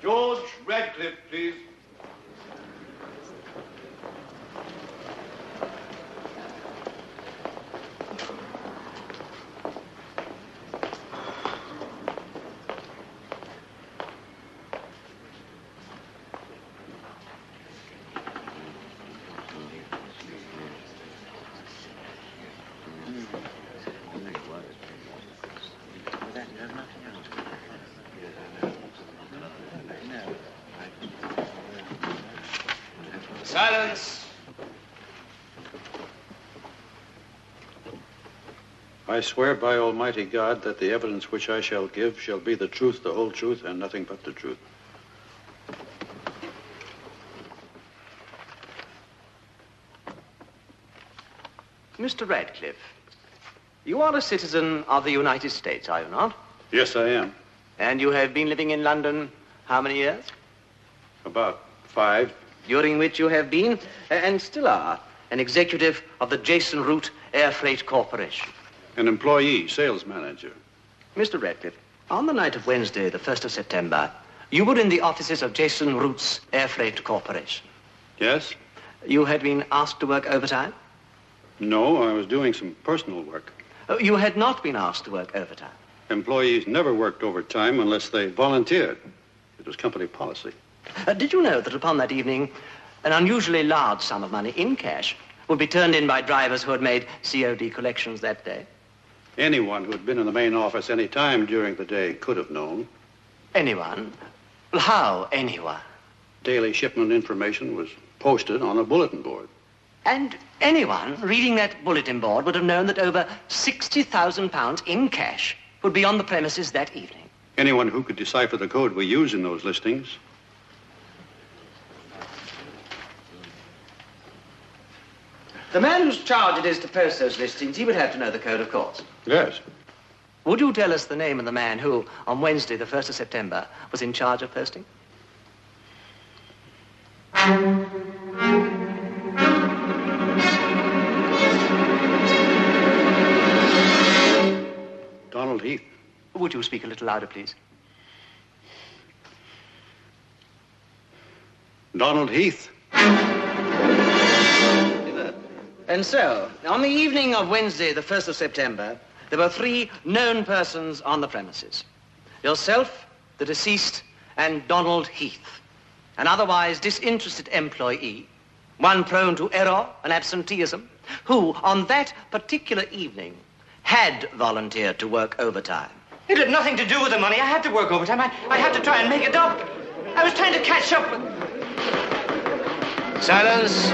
George Radcliffe, please. Silence. I swear by Almighty God that the evidence which I shall give shall be the truth, the whole truth, and nothing but the truth. Mr. Radcliffe, you are a citizen of the United States, are you not? Yes, I am. And you have been living in London how many years? About 5. During which you have been, and still are, an executive of the Jason Root Air Freight Corporation. An employee, sales manager. Mr. Radcliffe, on the night of Wednesday, the 1st of September, you were in the offices of Jason Root's Air Freight Corporation. Yes? You had been asked to work overtime? No, I was doing some personal work. You had not been asked to work overtime? Employees never worked overtime unless they volunteered. It was company policy. Did you know that upon that evening, an unusually large sum of money in cash would be turned in by drivers who had made COD collections that day? Anyone who had been in the main office any time during the day could have known. Anyone? Well, how anyone? Daily shipment information was posted on a bulletin board. And anyone reading that bulletin board would have known that over £60,000 in cash would be on the premises that evening. Anyone who could decipher the code we use in those listings. The man whose charge it is to post those listings, he would have to know the code, of course. Yes. Would you tell us the name of the man who, on Wednesday, the 1st of September, was in charge of posting? Donald Heath. Would you speak a little louder, please? Donald Heath. And so, on the evening of Wednesday, the 1st of September, there were 3 known persons on the premises. Yourself, the deceased, and Donald Heath, an otherwise disinterested employee, one prone to error and absenteeism, who, on that particular evening, had volunteered to work overtime. It had nothing to do with the money. I had to work overtime. I had to try and make it up. I was trying to catch up with... Silence.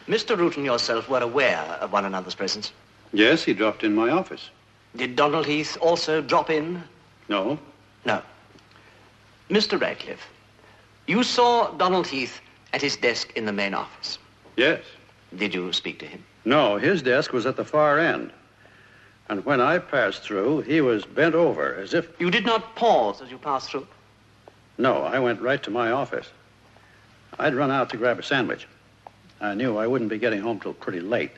Mr. Root and yourself were aware of one another's presence? Yes, he dropped in my office. Did Donald Heath also drop in? No. No. Mr. Radcliffe, you saw Donald Heath at his desk in the main office? Yes. Did you speak to him? No, his desk was at the far end. And when I passed through, he was bent over as if... You did not pause as you passed through? No, I went right to my office. I'd run out to grab a sandwich. I knew I wouldn't be getting home till pretty late.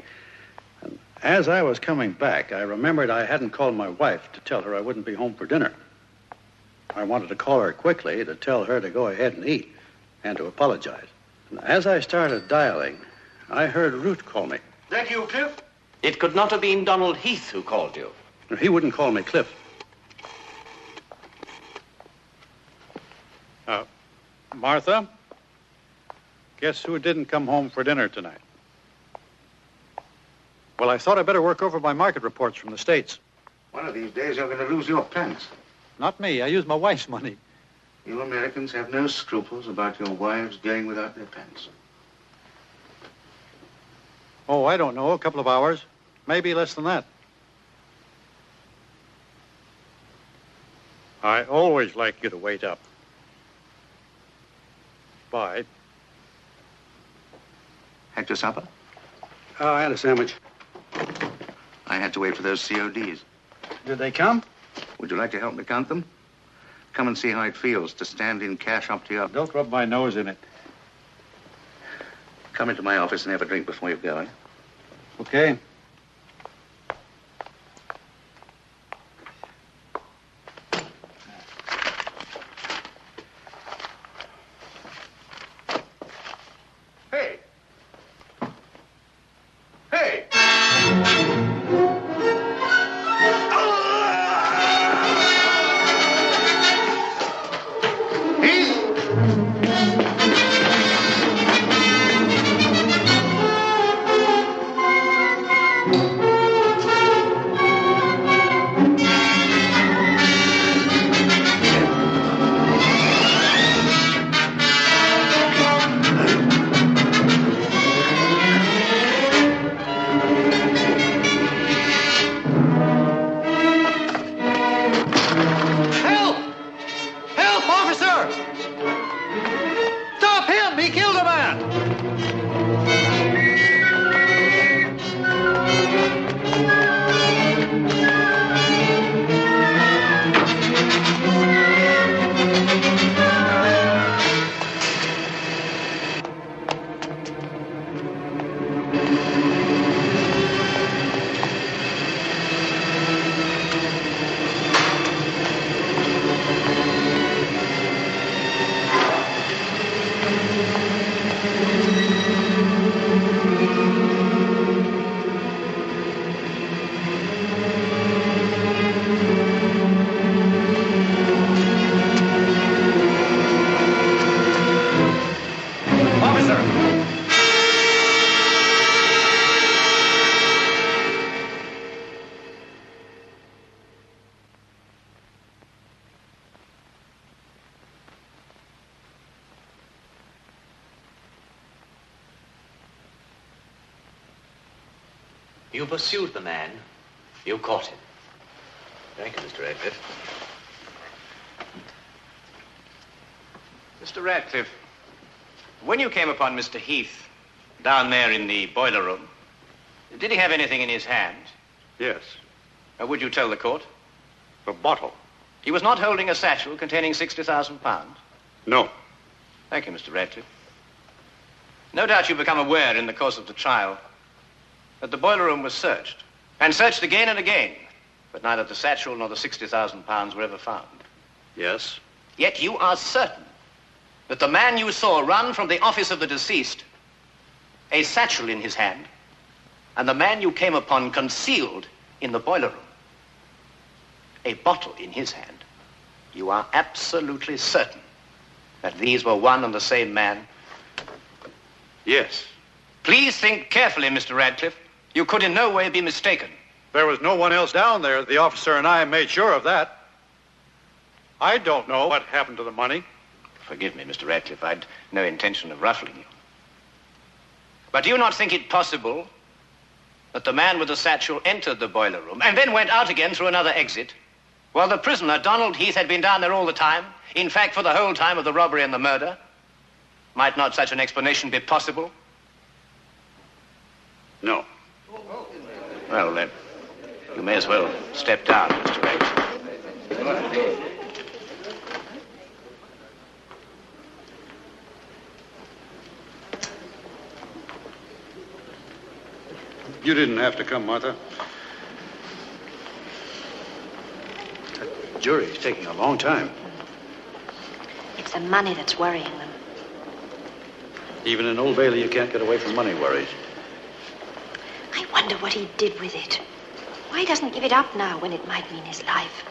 And as I was coming back, I remembered I hadn't called my wife to tell her I wouldn't be home for dinner. I wanted to call her quickly to tell her to go ahead and eat and to apologize. And as I started dialing, I heard Root call me. That you, Cliff? It could not have been Donald Heath who called you. He wouldn't call me Cliff. Martha? Guess who didn't come home for dinner tonight? Well, I thought I'd better work over my market reports from the States. One of these days, you're going to lose your pants. Not me. I use my wife's money. You Americans have no scruples about your wives going without their pants. Oh, I don't know. A couple of hours. Maybe less than that. I always like you to wait up. Bye. Had your supper? Oh, I had a sandwich. I had to wait for those CODs. Did they come? Would you like to help me count them? Come and see how it feels to stand in cash up to your... Don't rub my nose in it. Come into my office and have a drink before you go, eh? Okay. You pursued the man. You caught him. Thank you, Mr. Radcliffe. Mr. Radcliffe, when you came upon Mr. Heath down there in the boiler room, did he have anything in his hand? Yes. Would you tell the court? A bottle. He was not holding a satchel containing 60,000 pounds? No. Thank you, Mr. Radcliffe. No doubt you've become aware in the course of the trial that the boiler room was searched, and searched again and again, but neither the satchel nor the 60,000 pounds were ever found. Yes. Yet you are certain that the man you saw run from the office of the deceased, a satchel in his hand, and the man you came upon concealed in the boiler room, a bottle in his hand, you are absolutely certain that these were one and the same man? Yes. Please think carefully, Mr. Radcliffe. You could in no way be mistaken. There was no one else down there. The officer and I made sure of that. I don't know what happened to the money. Forgive me, Mr. Radcliffe. I'd no intention of ruffling you. But do you not think it possible that the man with the satchel entered the boiler room and then went out again through another exit, while the prisoner, Donald Heath, had been down there all the time, in fact, for the whole time of the robbery and the murder? Might not such an explanation be possible? No. Well, then, you may as well step down, Mr. Radcliffe. You didn't have to come, Martha. That jury's taking a long time. It's the money that's worrying them. Even in Old Bailey, you can't get away from money worries. I wonder what he did with it. Why doesn't he give it up now when it might mean his life?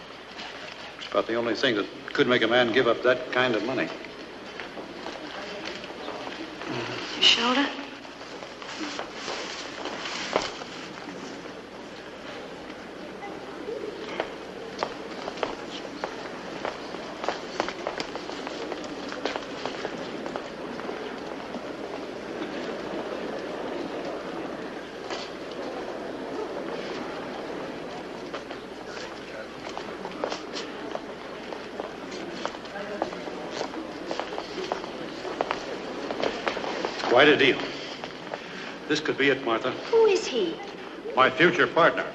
It's about the only thing that could make a man give up that kind of money. Your shoulder? Quite a deal. This could be it, Martha. Who is he? My future partner.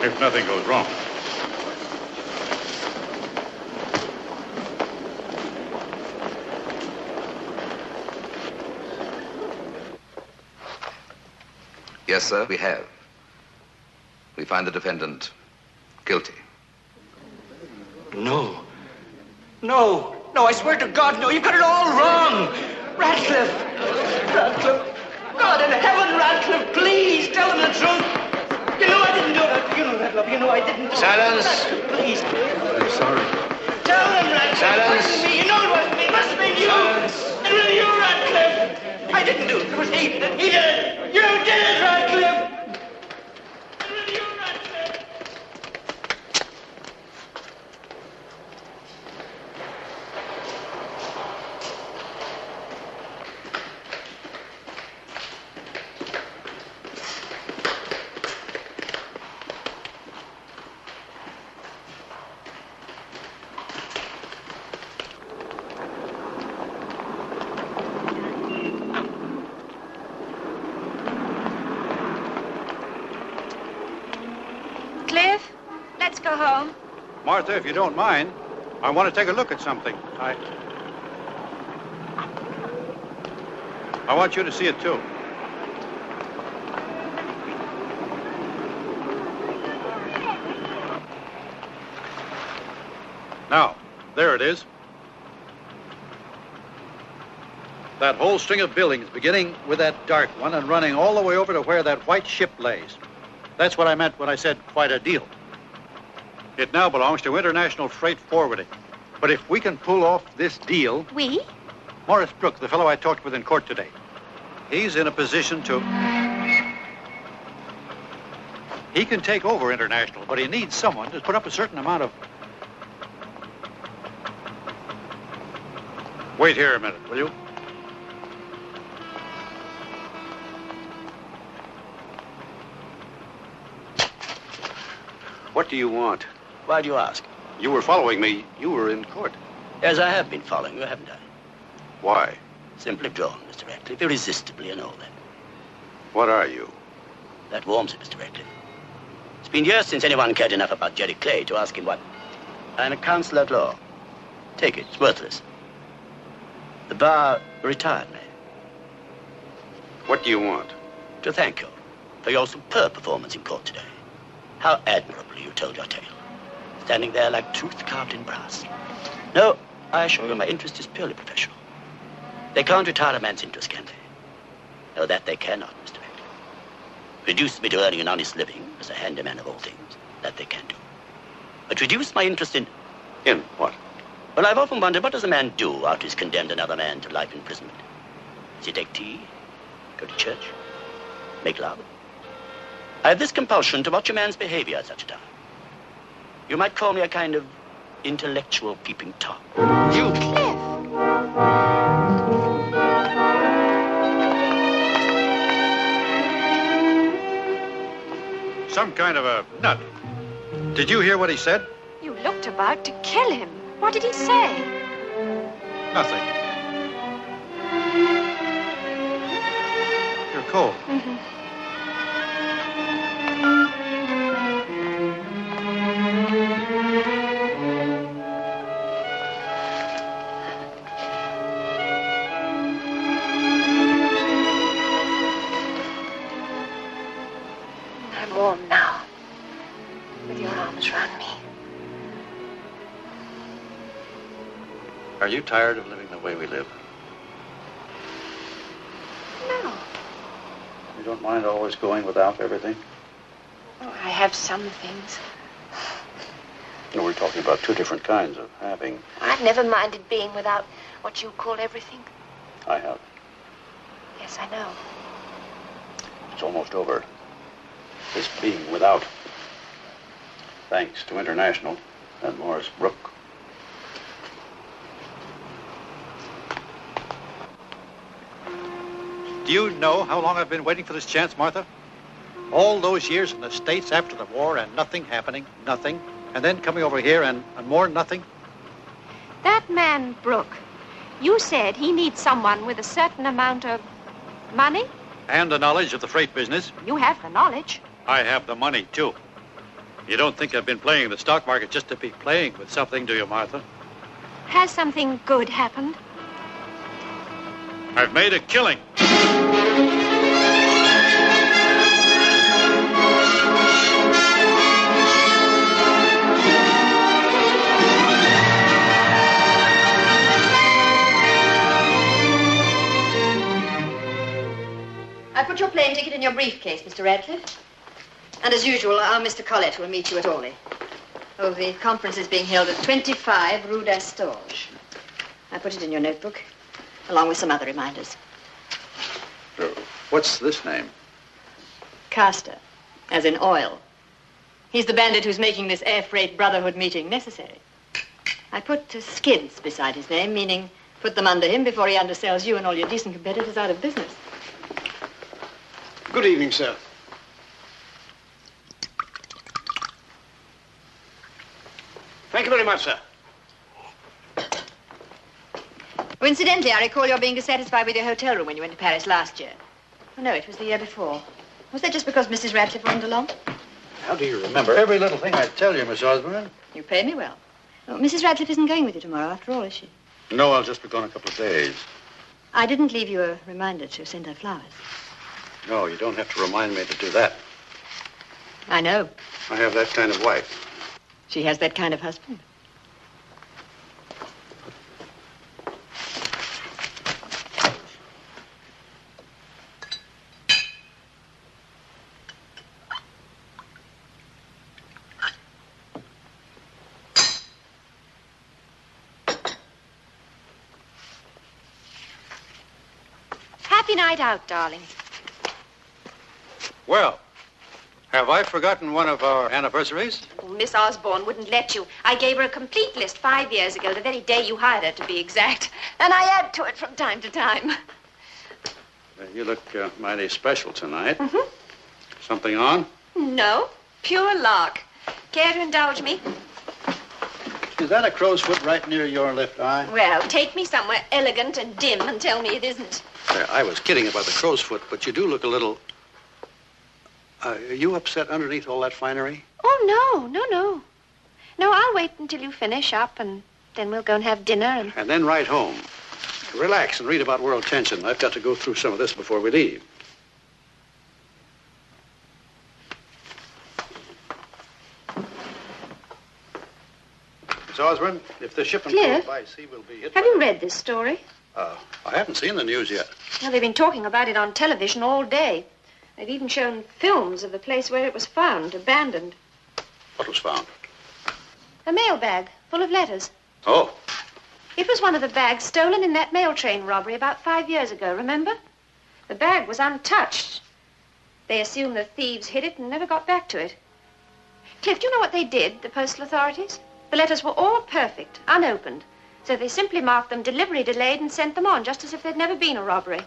If nothing goes wrong. Yes, sir, we have. We find the defendant guilty. No. No. No, I swear to God, no. You've got it all wrong. Radcliffe. Radcliffe. God in heaven, Radcliffe, please tell him the truth. You know I didn't do that. You know that, love. You know I didn't do Silence. That. Please. I'm sorry. Tell him, Radcliffe. Silence. It wasn't me. You know it wasn't me. It must have been you. Silence. It was you, Radcliffe. I didn't do it. It was he. He did it. You did it, Radcliffe. It was you, Radcliffe. Cliff, let's go home. Martha, if you don't mind, I want to take a look at something. I want you to see it, too. Now, there it is. That whole string of buildings, beginning with that dark one and running all the way over to where that white ship lays. That's what I meant when I said quite a deal. It now belongs to International Freight Forwarding. But if we can pull off this deal... We? Morris Brooks, the fellow I talked with in court today, he's in a position to... He can take over International, but he needs someone to put up a certain amount of... Wait here a minute, will you? What do you want? Why do you ask? You were following me. You were in court. As I have been following you, haven't I? Why? Simply drawn, Mr. Radcliffe, irresistibly and all that. What are you? That warms it, Mr. Radcliffe. It's been years since anyone cared enough about Jerry Clay to ask him what. I'm a counselor at law. Take it, it's worthless. The bar retired me. What do you want? To thank you for your superb performance in court today. How admirably you told your tale. Standing there like truth carved in brass. No, I assure you my interest is purely professional. They can't retire a man's interest, can they? No, that they cannot, Mr. Radcliffe. Reduce me to earning an honest living as a handyman of all things. That they can do. But reduce my interest in... In what? Well, I've often wondered, what does a man do after he's condemned another man to life imprisonment? Does he take tea? Go to church? Make love? I have this compulsion to watch a man's behavior at such a time. You might call me a kind of intellectual peeping Tom. You... Cliff! Some kind of a nut. Did you hear what he said? You looked about to kill him. What did he say? Nothing. You're cold. Mm-hmm. I'm warm now, with your arms around me. Are you tired of living the way we live? No. You don't mind always going without everything? Oh, I have some things. No, we're talking about two different kinds of having. I've never minded being without what you call everything. I have. Yes, I know. It's almost over. This being without. Thanks to International and Morris Brook. Do you know how long I've been waiting for this chance, Martha? All those years in the States after the war and nothing happening, nothing. And then coming over here and more nothing. That man, Brooke, you said he needs someone with a certain amount of money? And the knowledge of the freight business. You have the knowledge. I have the money, too. You don't think I've been playing the stock market just to be playing with something, do you, Martha? Has something good happened? I've made a killing. I put your plane ticket in your briefcase, Mr. Radcliffe. And as usual, our Mr. Collett will meet you at Orly. Oh, the conference is being held at 25 Rue d'Astorge. I put it in your notebook, along with some other reminders. What's this name? Castor, as in oil. He's the bandit who's making this air freight brotherhood meeting necessary. I put skids beside his name, meaning put them under him before he undersells you and all your decent competitors out of business. Good evening, sir. Thank you very much, sir. Oh, incidentally, I recall your being dissatisfied with your hotel room when you went to Paris last year. Oh, no, it was the year before. Was that just because Mrs. Radcliffe wasn't along? How do you remember every little thing I tell you, Miss Osborne? You pay me well. Oh, Mrs. Radcliffe isn't going with you tomorrow, after all, is she? No, I'll just be gone a couple of days. I didn't leave you a reminder to send her flowers. No, you don't have to remind me to do that. I know. I have that kind of wife. She has that kind of husband. Happy night out, darling. Well, have I forgotten one of our anniversaries? Oh, Miss Osborne wouldn't let you. I gave her a complete list 5 years ago, the very day you hired her, to be exact. And I add to it from time to time. You look mighty special tonight. Mm-hmm. Something on? No, pure lark. Care to indulge me? Is that a crow's foot right near your left eye? Well, take me somewhere elegant and dim and tell me it isn't. I was kidding about the crow's foot, but you do look a little... are you upset underneath all that finery? Oh, no. No, I'll wait until you finish up, and then we'll go and have dinner and... And then right home. Relax and read about world tension. I've got to go through some of this before we leave. Miss Osborne, if the shipment goes by sea, we'll be hit. Have you read this story? I haven't seen the news yet. Well, they've been talking about it on television all day. They've even shown films of the place where it was found, abandoned. What was found? A mail bag full of letters. Oh. It was one of the bags stolen in that mail train robbery about 5 years ago, remember? The bag was untouched. They assumed the thieves hid it and never got back to it. Cliff, do you know what they did, the postal authorities? The letters were all perfect, unopened. So they simply marked them delivery delayed and sent them on, just as if there'd never been a robbery.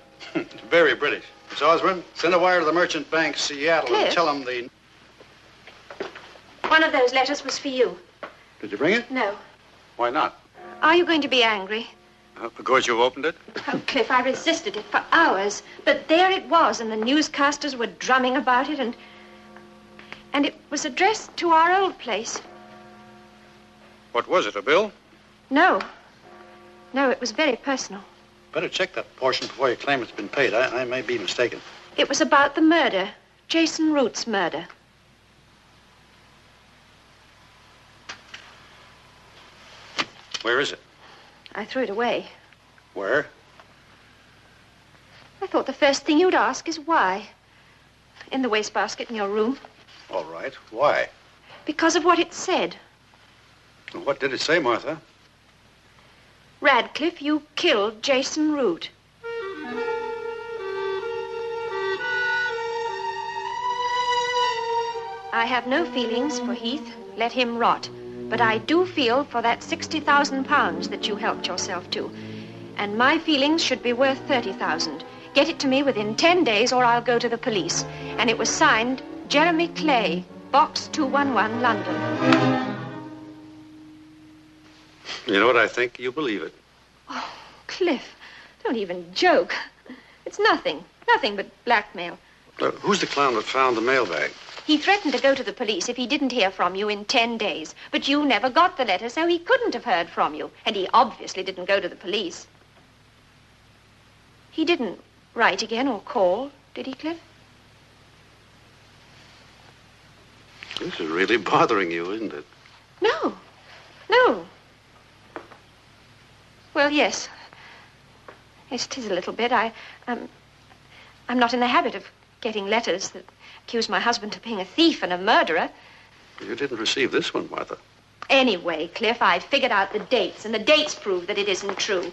Very British. Miss Osborne, send a wire to the Merchant Bank, Seattle, Cliff? and tell them the... One of those letters was for you. Did you bring it? No. Why not? Are you going to be angry? Because you've opened it? Oh, Cliff, I resisted it for hours. But there it was, and the newscasters were drumming about it, and it was addressed to our old place. What was it, a bill? No, it was very personal. Better check that portion before you claim it's been paid. I may be mistaken. It was about the murder, Jason Root's murder. Where is it? I threw it away. Where? I thought the first thing you'd ask is why. In the wastebasket in your room. All right. Why? Because of what it said. What did it say, Martha? Radcliffe, you killed Jason Root. I have no feelings for Heath. Let him rot. But I do feel for that £60,000 that you helped yourself to. And my feelings should be worth $30,000. Get it to me within 10 days or I'll go to the police. And it was signed Jeremy Clay, Box 211, London. You know what I think? You believe it. Oh, Cliff, don't even joke. It's nothing but blackmail. Who's the clown that found the mailbag? He threatened to go to the police if he didn't hear from you in 10 days. But you never got the letter, so he couldn't have heard from you. And he obviously didn't go to the police. He didn't write again or call, did he, Cliff? This is really bothering you, isn't it? No. Well, yes. Yes, it is a little bit. I'm not in the habit of getting letters that accuse my husband of being a thief and a murderer. You didn't receive this one, Martha. Anyway, Cliff, I figured out the dates, and the dates prove that it isn't true.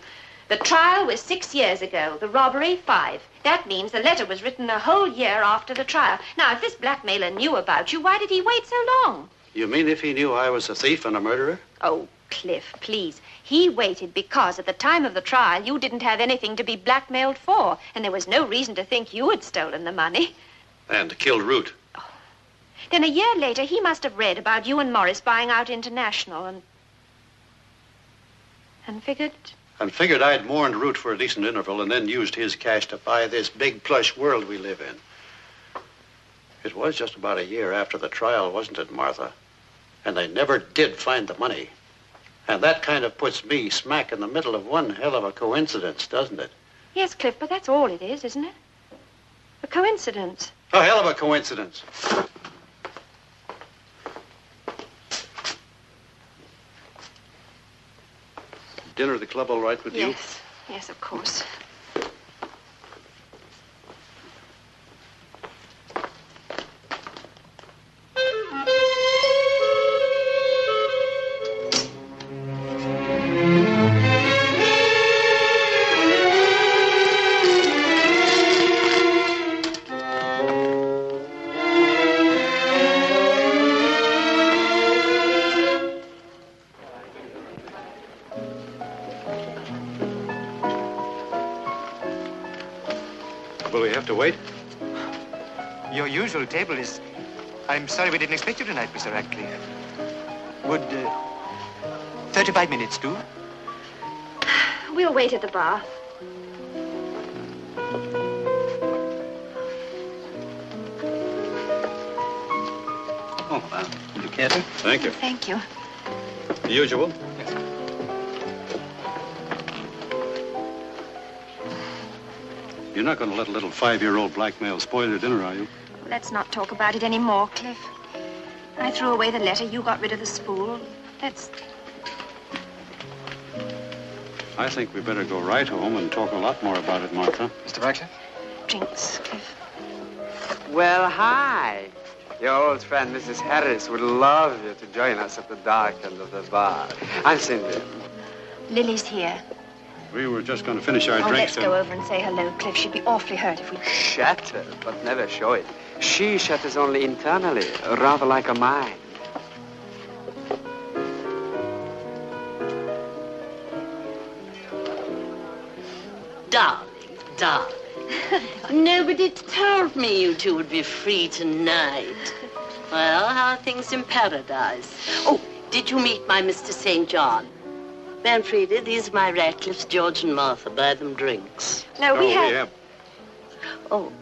The trial was 6 years ago, the robbery 5. That means the letter was written a whole year after the trial. Now, if this blackmailer knew about you, why did he wait so long? You mean if he knew I was a thief and a murderer? Oh, Cliff, please. He waited because at the time of the trial, you didn't have anything to be blackmailed for, and there was no reason to think you had stolen the money. And killed Root. Oh. Then a year later, he must have read about you and Morris buying out International and figured... And figured I'd mourned Root for a decent interval and then used his cash to buy this big plush world we live in. It was just about a year after the trial, wasn't it, Martha? And they never did find the money. And that kind of puts me smack in the middle of one hell of a coincidence, doesn't it? Yes, Cliff, but that's all it is, isn't it? A coincidence. A hell of a coincidence. Dinner at the club all right with you? Yes, of course. Will we have to wait? Your usual table is... I'm sorry we didn't expect you tonight, Mr. Radcliffe. Would 35 minutes do? We'll wait at the bar. Oh, would you care to? Thank you. Thank you. The usual? Yes. You're not going to let a little 5-year-old blackmail spoil your dinner, are you? Let's not talk about it anymore, Cliff. I threw away the letter. You got rid of the spool. Let's... I think we better go right home and talk a lot more about it, Martha. Mr. Radcliffe? Drinks, Cliff. Well, hi. Your old friend, Mrs. Harris, would love you to join us at the dark end of the bar. I'm Cindy. Lily's here. We were just going to finish our Oh, drinks. let's go over and say hello, Cliff. She'd be awfully hurt if we... Shatter, but never show it. She shatters only internally, rather like a mine. Darling, darling. Nobody told me you two would be free tonight. Well, how are things in paradise? Oh, did you meet my Mr. St. John? Manfreda, these are my Radcliffes, George and Martha. Buy them drinks. No, we have... Oh,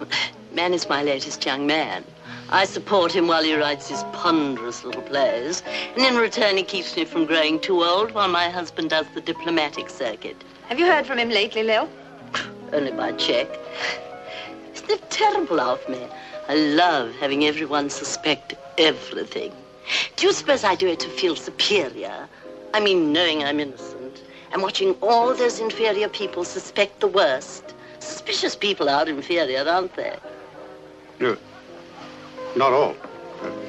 man is my latest young man. I support him while he writes his ponderous little plays, and in return he keeps me from growing too old while my husband does the diplomatic circuit. Have you heard from him lately, Lil? Only by check. Isn't it terrible of me? I love having everyone suspect everything. Do you suppose I do it to feel superior? I mean, knowing I'm innocent, and watching all those inferior people suspect the worst. Suspicious people are inferior, aren't they? No, not all.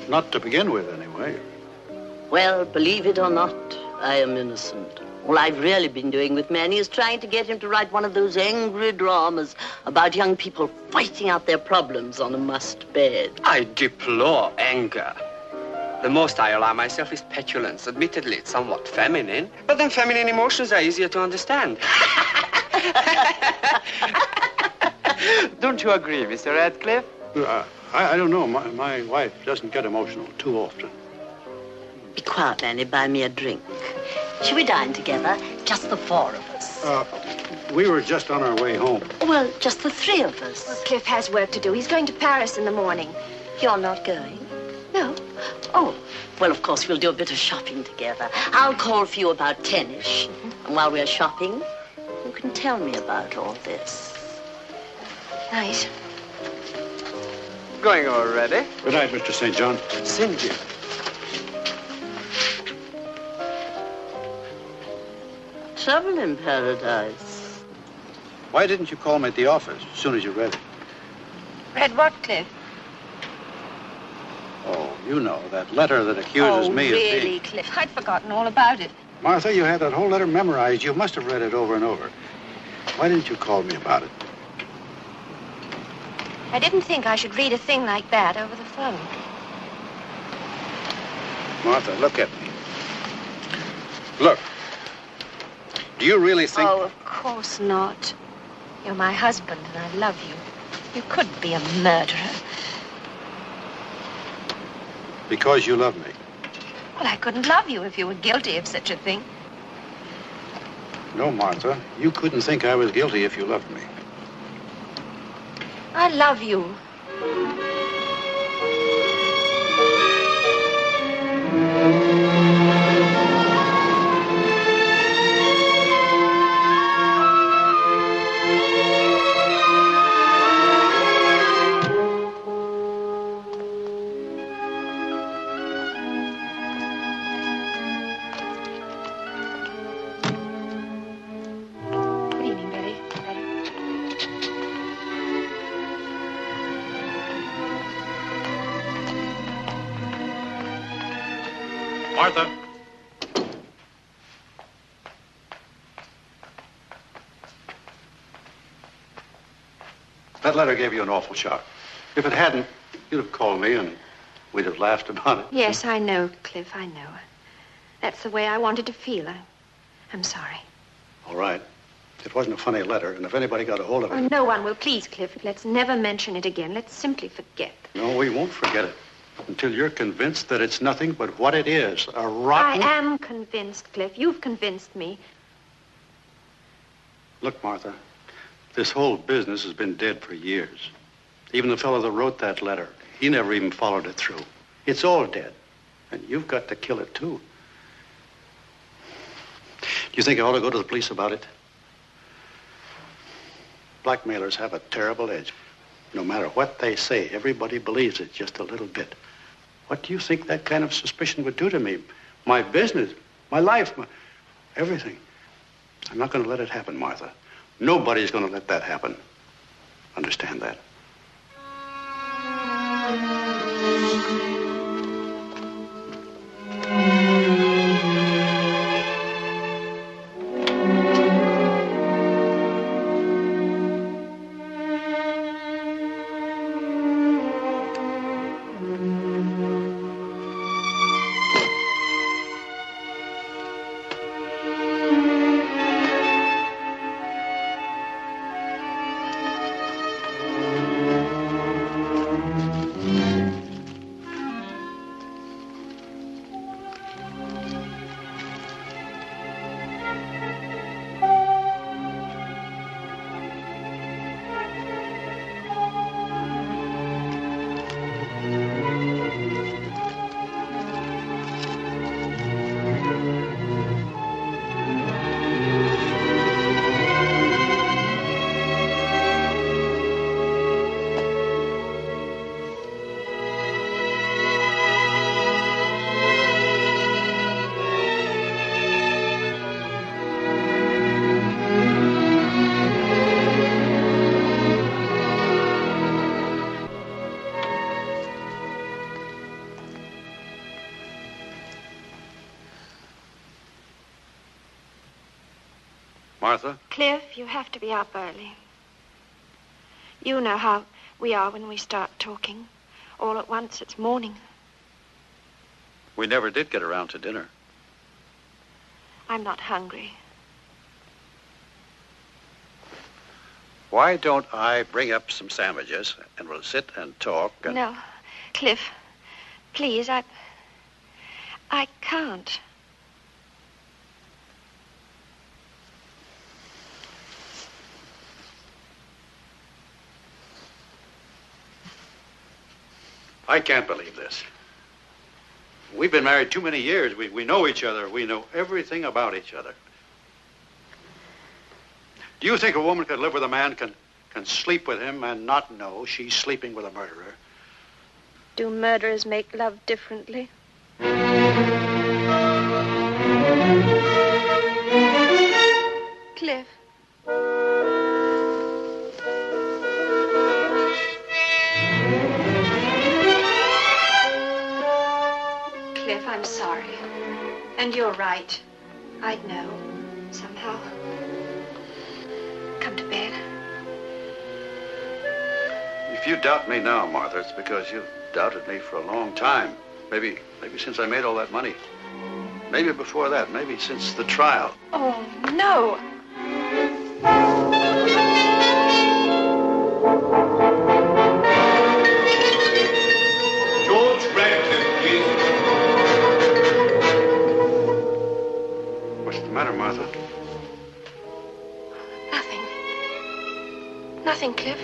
Not to begin with, anyway. Well, believe it or not, I am innocent. All I've really been doing with Manny is trying to get him to write one of those angry dramas about young people fighting out their problems on a mussed bed. I deplore anger. The most I allow myself is petulance. Admittedly, it's somewhat feminine, but then feminine emotions are easier to understand. Don't you agree, Mr. Radcliffe? I don't know. My wife doesn't get emotional too often. Be quiet, Manny. Buy me a drink. Shall we dine together? Just the four of us. We were just on our way home. Well, just the three of us. Well, Cliff has work to do. He's going to Paris in the morning. You're not going? No. Oh, well, of course, we'll do a bit of shopping together. I'll call for you about 10-ish. And while we're shopping, you can tell me about all this. Night. Going already? Good night, Mr. St. John. Cindy. Trouble in paradise. Why didn't you call me at the office as soon as you read it? Read what, Cliff? Oh, you know, that letter that accuses me of being... really, Cliff? I'd forgotten all about it. Martha, you had that whole letter memorized. You must have read it over and over. Why didn't you call me about it? I didn't think I should read a thing like that over the phone. Martha, look at me. Look. Do you really think... Oh, of course not. You're my husband, and I love you. You couldn't be a murderer. Because you love me. Well, I couldn't love you if you were guilty of such a thing. No, Martha. You couldn't think I was guilty if you loved me. I love you. Good evening, Betty. Martha. That letter gave you an awful shock. If it hadn't, you'd have called me and we'd have laughed about it. Yes, I know, Cliff, I know. That's the way I wanted to feel. I'm sorry. All right. It wasn't a funny letter, and if anybody got a hold of it... Oh, no one will. Please, Cliff, let's never mention it again. Let's simply forget. No, we won't forget it. Until you're convinced that it's nothing but what it is, a rotten... I am convinced, Cliff. You've convinced me. Look, Martha, this whole business has been dead for years. Even the fellow that wrote that letter, he never even followed it through. It's all dead, and you've got to kill it, too. Do you think I ought to go to the police about it? Blackmailers have a terrible edge. No matter what they say, everybody believes it just a little bit. What do you think that kind of suspicion would do to me? My business, my life, everything. I'm not going to let it happen, Martha. Nobody's going to let that happen. Understand that? Martha? Cliff, you have to be up early. You know how we are when we start talking. All at once, it's morning. We never did get around to dinner. I'm not hungry. Why don't I bring up some sandwiches and we'll sit and talk and... No, Cliff, please, I can't. I can't believe this. We've been married too many years. We know each other. We know everything about each other. Do you think a woman could live with a man, can sleep with him and not know she's sleeping with a murderer? Do murderers make love differently? Cliff. Cliff, I'm sorry. And you're right. I'd know, somehow. Come to bed. If you doubt me now, Martha, it's because you've doubted me for a long time. Maybe since I made all that money. Maybe before that. Maybe since the trial. Oh, no. George Radcliffe, please. What's the matter, Martha? Nothing. Nothing, Cliff.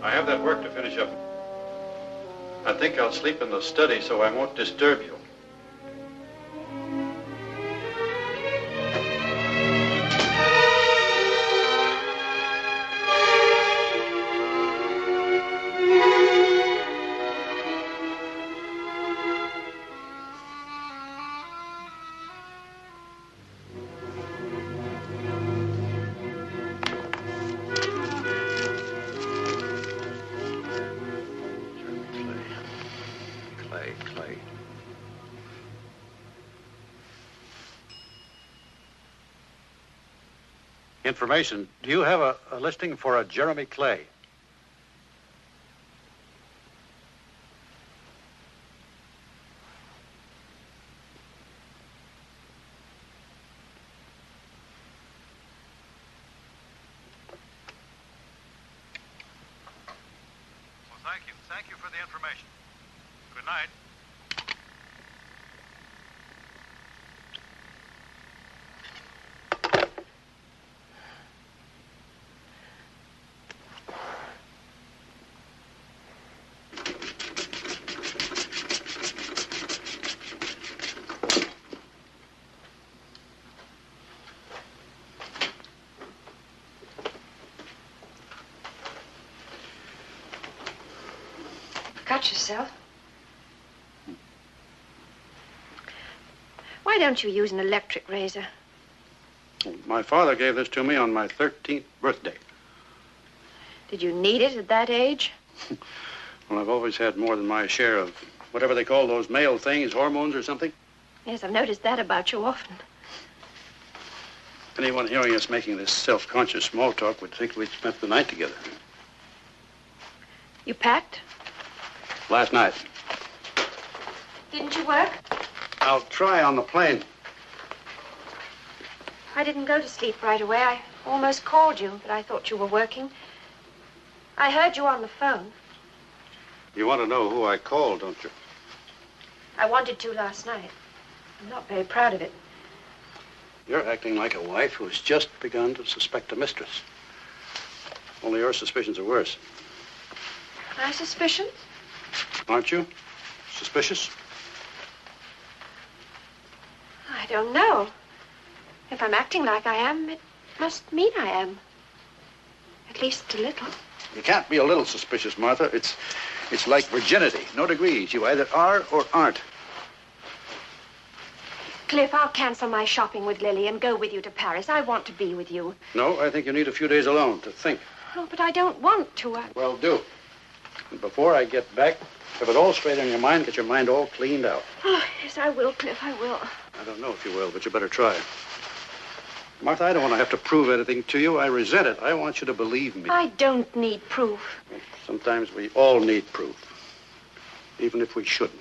I have that work to finish up. I think I'll sleep in the study so I won't disturb you. Clay. Information. Do you have a listing for a Jeremy Clay? Thank you. Thank you for the information. Good night. Cut yourself. Why don't you use an electric razor? My father gave this to me on my 13th birthday. Did you need it at that age? Well, I've always had more than my share of whatever they call those male things, hormones or something. Yes, I've noticed that about you often. Anyone hearing us making this self-conscious small talk would think we'd spent the night together. You packed? Last night. Didn't you work? I'll try on the plane. I didn't go to sleep right away. I almost called you, but I thought you were working. I heard you on the phone. You want to know who I called, don't you? I wanted to last night. I'm not very proud of it. You're acting like a wife who's just begun to suspect a mistress. Only your suspicions are worse. My suspicions? Aren't you? Suspicious? I don't know. If I'm acting like I am, it must mean I am. At least a little. You can't be a little suspicious, Martha. It's like virginity. No degrees. You either are or aren't. Cliff, I'll cancel my shopping with Lily and go with you to Paris. I want to be with you. No, I think you need a few days alone to think. Oh, but I don't want to. Well, do. And before I get back, have it all straight in your mind, get your mind all cleaned out. Oh, yes, I will, Cliff, I will. I don't know if you will, but you better try. Martha, I don't want to have to prove anything to you. I resent it. I want you to believe me. I don't need proof. Sometimes we all need proof, even if we shouldn't.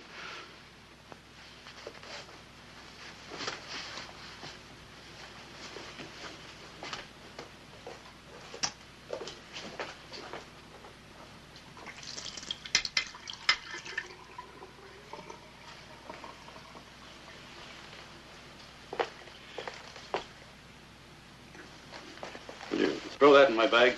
Throw that in my bag.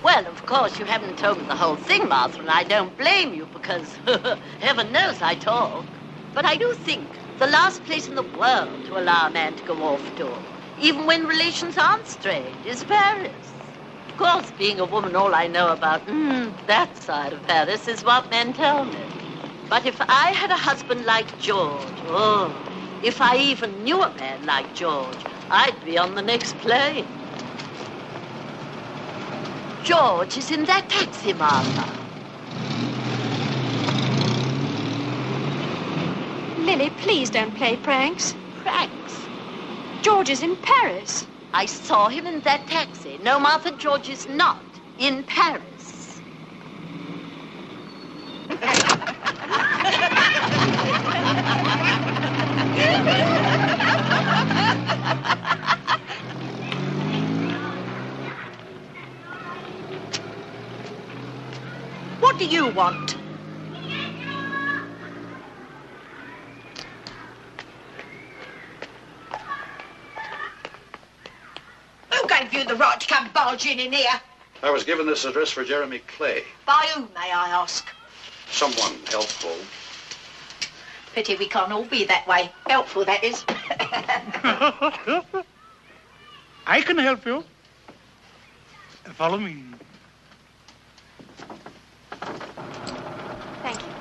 Well, of course, you haven't told me the whole thing, Martha, and I don't blame you because heaven knows I talk. But I do think the last place in the world to allow a man to go off to, even when relations aren't strained, is Paris. Of course, being a woman, all I know about that side of Paris is what men tell me. But if I had a husband like George, if I even knew a man like George, I'd be on the next plane. George is in that taxi, Martha. Lily, please don't play pranks. Pranks? George is in Paris. I saw him in that taxi. No, Martha, George is not in Paris. What do you want? Who gave you the right to come barging in here? I was given this address for Jeremy Clay. By whom, may I ask? Someone helpful. Pity we can't all be that way. Helpful, that is. I can help you. Follow me. Thank you.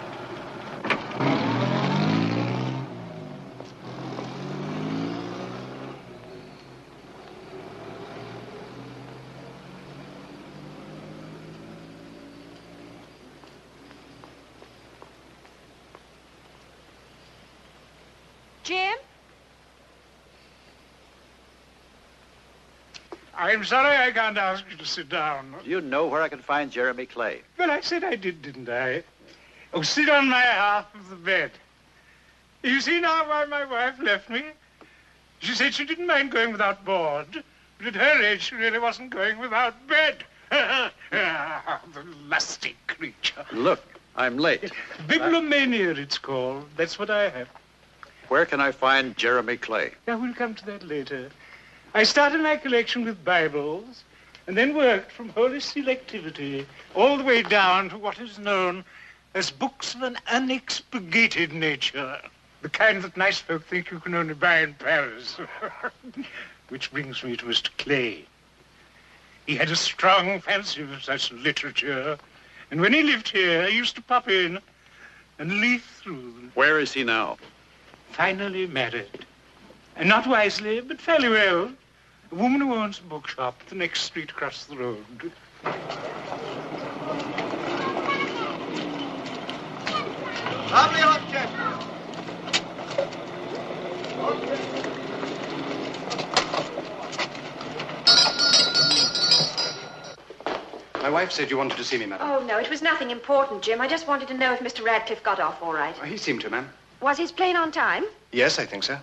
Jim? I'm sorry I can't ask you to sit down. Do you know where I can find Jeremy Clay? Well, I said I did, didn't I? Oh, sit on my half of the bed. You see now why my wife left me? She said she didn't mind going without board, but at her age she really wasn't going without bed. The lusty creature. Look, I'm late. Bibliomania, it's called. That's what I have. Where can I find Jeremy Clay? Now, we'll come to that later. I started my collection with Bibles and then worked from holy selectivity all the way down to what is known as books of an unexpurgated nature. The kind that nice folk think you can only buy in Paris. Which brings me to Mr. Clay. He had a strong fancy for such literature, and when he lived here, he used to pop in and leaf through them. Where is he now? Finally married. And not wisely, but fairly well. A woman who owns a bookshop the next street across the road. Lovely hot chest. My wife said you wanted to see me, madam. Oh, no, it was nothing important, Jim. I just wanted to know if Mr. Radcliffe got off all right. He seemed to, ma'am. Was his plane on time? Yes, I think so.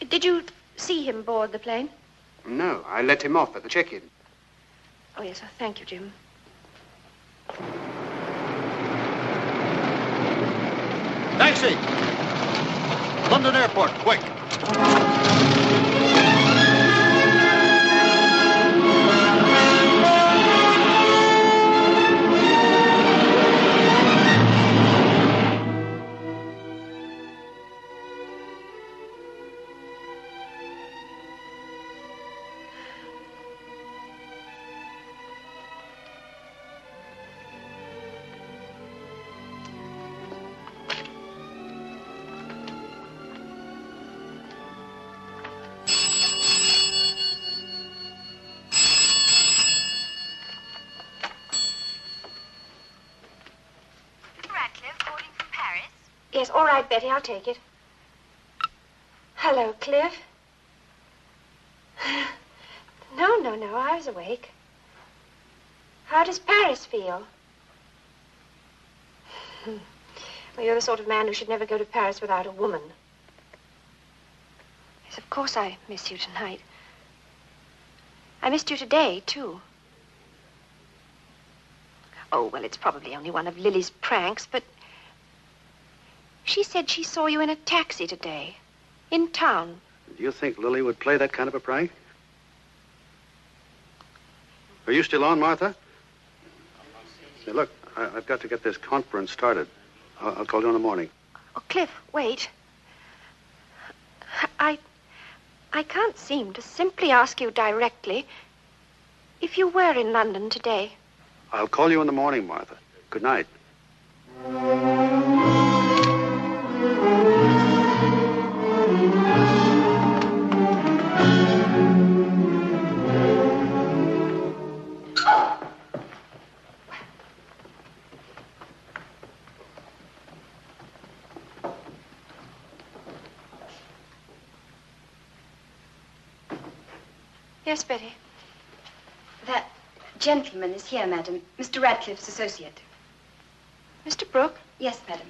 Did you see him board the plane? No, I let him off at the check-in. Oh, yes, thank you, Jim. Taxi! London Airport, quick! Yes, all right, Betty, I'll take it. Hello, Cliff. No, I was awake. How does Paris feel? Well, you're the sort of man who should never go to Paris without a woman. Yes, of course I miss you tonight. I missed you today, too. Oh, well, it's probably only one of Lily's pranks, but she said she saw you in a taxi today, in town. Do you think Lily would play that kind of a prank? Are you still on, Martha? Hey, look, I've got to get this conference started. I'll call you in the morning. Oh, Cliff, wait. I can't seem to simply ask you directly if you were in London today. I'll call you in the morning, Martha. Good night. Yes, Betty. That gentleman is here, madam. Mr. Radcliffe's associate. Mr. Brooke? Yes, madam.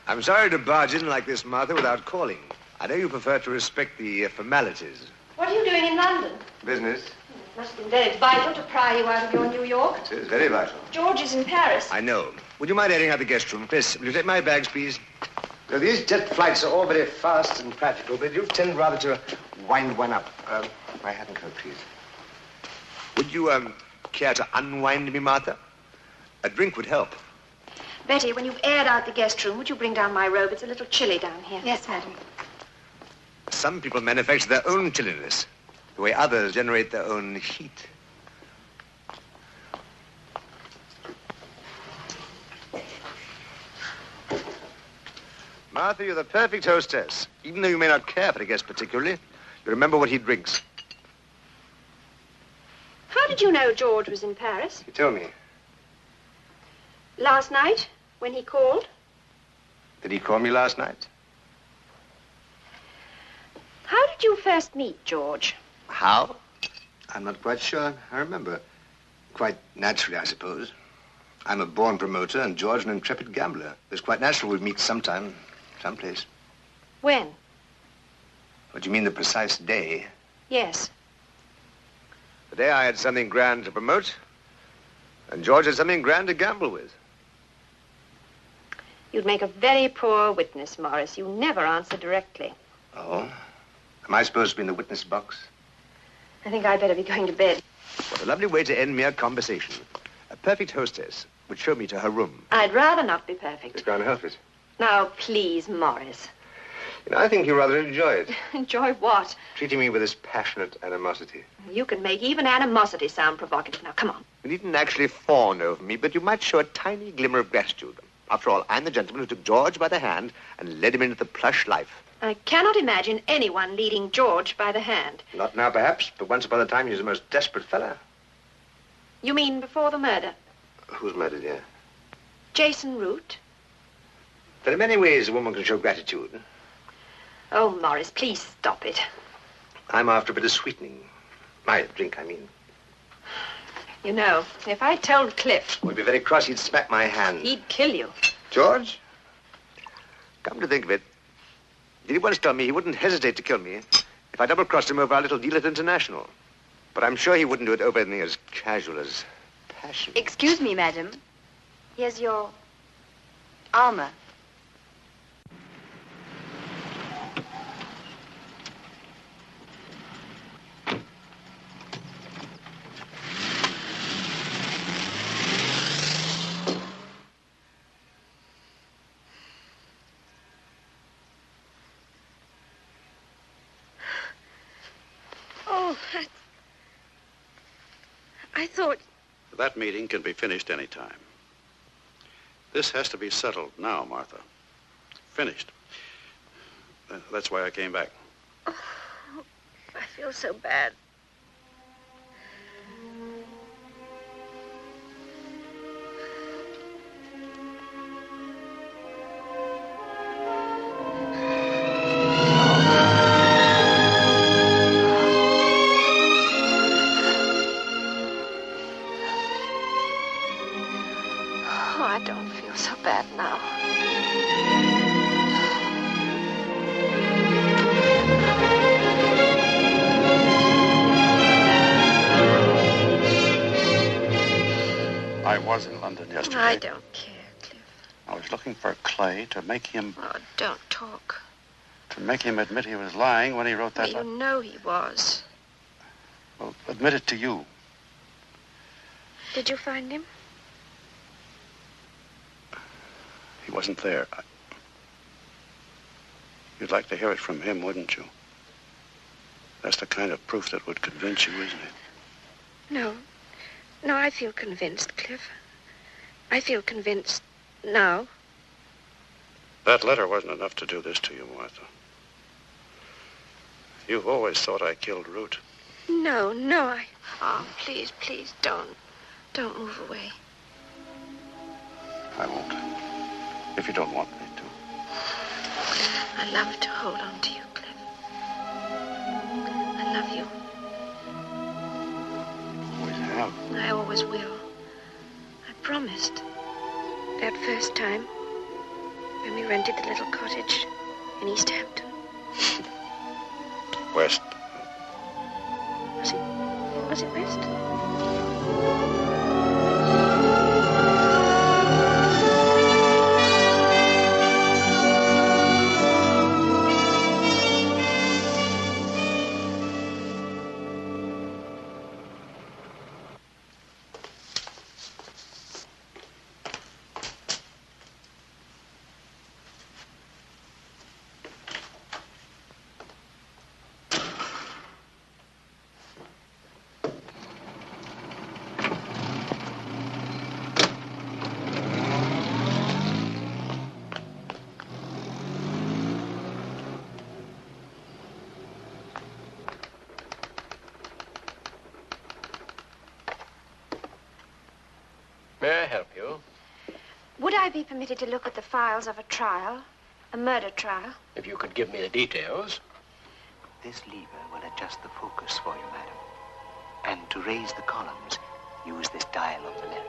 I'm sorry to barge in like this, Martha, without calling. I know you prefer to respect the formalities. What are you doing in London? Business? It must have been very vital to pry you out of your New York. It is very vital. George is in Paris. I know. Would you mind airing out the guest room? Miss, will you take my bags, please? Now, these jet flights are all very fast and practical, but you tend rather to wind one up. My hat and coat, please. Would you, care to unwind me, Martha? A drink would help. Betty, when you've aired out the guest room, would you bring down my robe? It's a little chilly down here. Yes, madam. Some people manufacture their own chilliness, the way others generate their own heat. Martha, you're the perfect hostess. Even though you may not care for a guest particularly, you remember what he drinks. How did you know George was in Paris? He told me. Last night, when he called. Did he call me last night? How did you first meet George? How? I'm not quite sure. I remember. Quite naturally, I suppose. I'm a born promoter and George an intrepid gambler. It was quite natural we'd meet sometime, someplace. When? What do you mean, the precise day? Yes. The day I had something grand to promote, and George had something grand to gamble with. You'd make a very poor witness, Morris. You never answer directly. Oh? Am I supposed to be in the witness box? I think I'd better be going to bed. What a lovely way to end mere conversation. A perfect hostess would show me to her room. I'd rather not be perfect. Just trying to help it. Now, please, Morris. You know, I think you rather enjoy it. Enjoy what? Treating me with this passionate animosity. You can make even animosity sound provocative. Now, come on. You needn't actually fawn over me, but you might show a tiny glimmer of gratitude. After all, I'm the gentleman who took George by the hand and led him into the plush life. I cannot imagine anyone leading George by the hand. Not now, perhaps, but once upon a time he was the most desperate fellow. You mean before the murder? Who's murdered here? Jason Root? There are many ways a woman can show gratitude. Oh, Morris, please stop it. I'm after a bit of sweetening. My drink, I mean. You know, if I told Cliff... We'd be very cross. He'd smack my hand. He'd kill you. George? Come to think of it, did he once tell me he wouldn't hesitate to kill me if I double-crossed him over our little deal at International? But I'm sure he wouldn't do it over anything as casual as passion. Excuse me, madam. Here's your armor. Oh, I thought... That meeting can be finished any time. This has to be settled now, Martha. Finished. That's why I came back. Oh, I feel so bad. I was in London yesterday. I don't care, Cliff. I was looking for Clay to make him... Oh, don't talk. To make him admit he was lying when he wrote that... Well, you know he was. Well, admit it to you. Did you find him? He wasn't there. You'd like to hear it from him, wouldn't you? That's the kind of proof that would convince you, isn't it? No. No, I feel convinced, Cliff. I feel convinced now. That letter wasn't enough to do this to you, Martha. You've always thought I killed Root. No, I... Oh, please, please, don't. Don't move away. I won't. If you don't want me to. I love to hold on to you, Cliff. I love you. Always have. I always will. I promised. That first time, when we rented the little cottage in East Hampton. West. Was it West? May I help you? Would I be permitted to look at the files of a trial, a murder trial? If you could give me the details. This lever will adjust the focus for you, madam. And to raise the columns, use this dial on the left.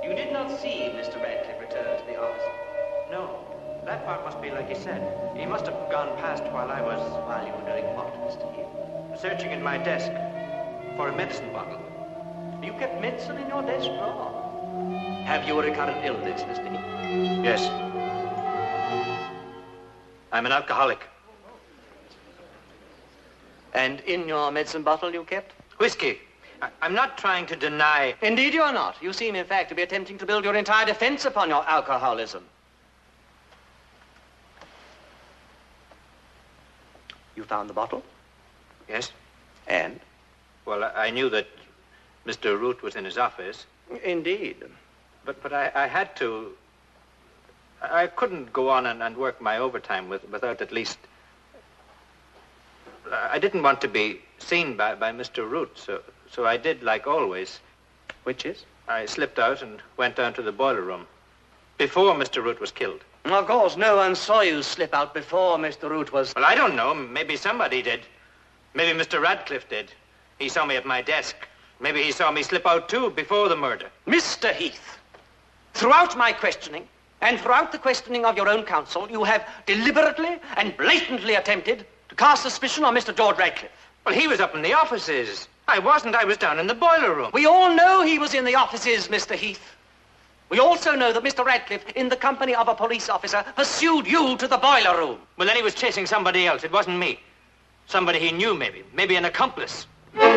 You did not see Mr. Radcliffe return to the office? No. That part must be like he said. He must have gone past while you were doing what, Mr. Heath? Searching in my desk for a medicine bottle. You kept medicine in your desk drawer? Have you a recurrent illness, Mr. Heath? Yes. I'm an alcoholic. And in your medicine bottle you kept? Whiskey. I'm not trying to deny... Indeed you're not. You seem, in fact, to be attempting to build your entire defense upon your alcoholism. You found the bottle? Yes. And? Well, I knew that Mr. Root was in his office. Indeed. But I had to... I couldn't go on and work my overtime without at least... I didn't want to be seen by Mr. Root, so I did like always. Which is? I slipped out and went down to the boiler room before Mr. Root was killed. Of course, no one saw you slip out before Mr. Root was... Well, I don't know. Maybe somebody did. Maybe Mr. Radcliffe did. He saw me at my desk. Maybe he saw me slip out, too, before the murder. Mr. Heath, throughout my questioning, and throughout the questioning of your own counsel, you have deliberately and blatantly attempted to cast suspicion on Mr. George Radcliffe. Well, he was up in the offices. I wasn't. I was down in the boiler room. We all know he was in the offices, Mr. Heath. We also know that Mr. Radcliffe, in the company of a police officer, pursued you to the boiler room. Well, then he was chasing somebody else. It wasn't me. Somebody he knew, maybe. Maybe an accomplice. But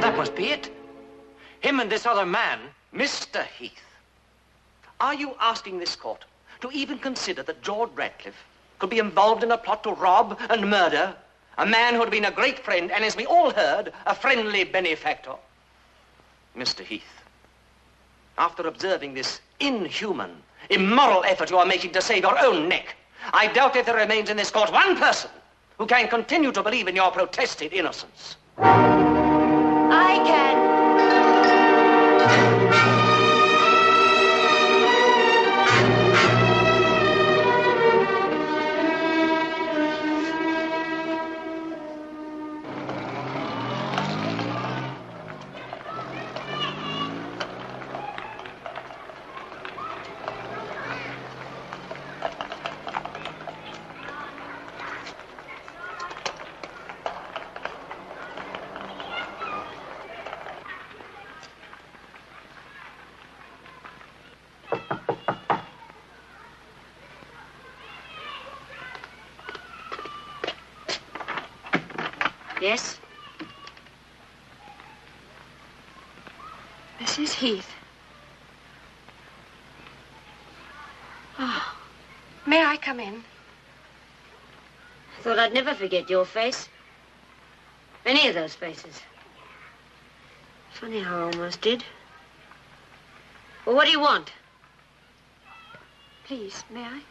that must be it. Him and this other man, Mr. Heath. Are you asking this court to even consider that George Radcliffe could be involved in a plot to rob and murder a man who had been a great friend and, as we all heard, a friendly benefactor? Mr. Heath, after observing this inhuman, immoral effort you are making to save your own neck, I doubt if there remains in this court one person who can continue to believe in your protested innocence. I can. Yes? Mrs. Heath. Oh, may I come in? I thought I'd never forget your face. Any of those faces. Funny how I almost did. Well, what do you want? Please, may I?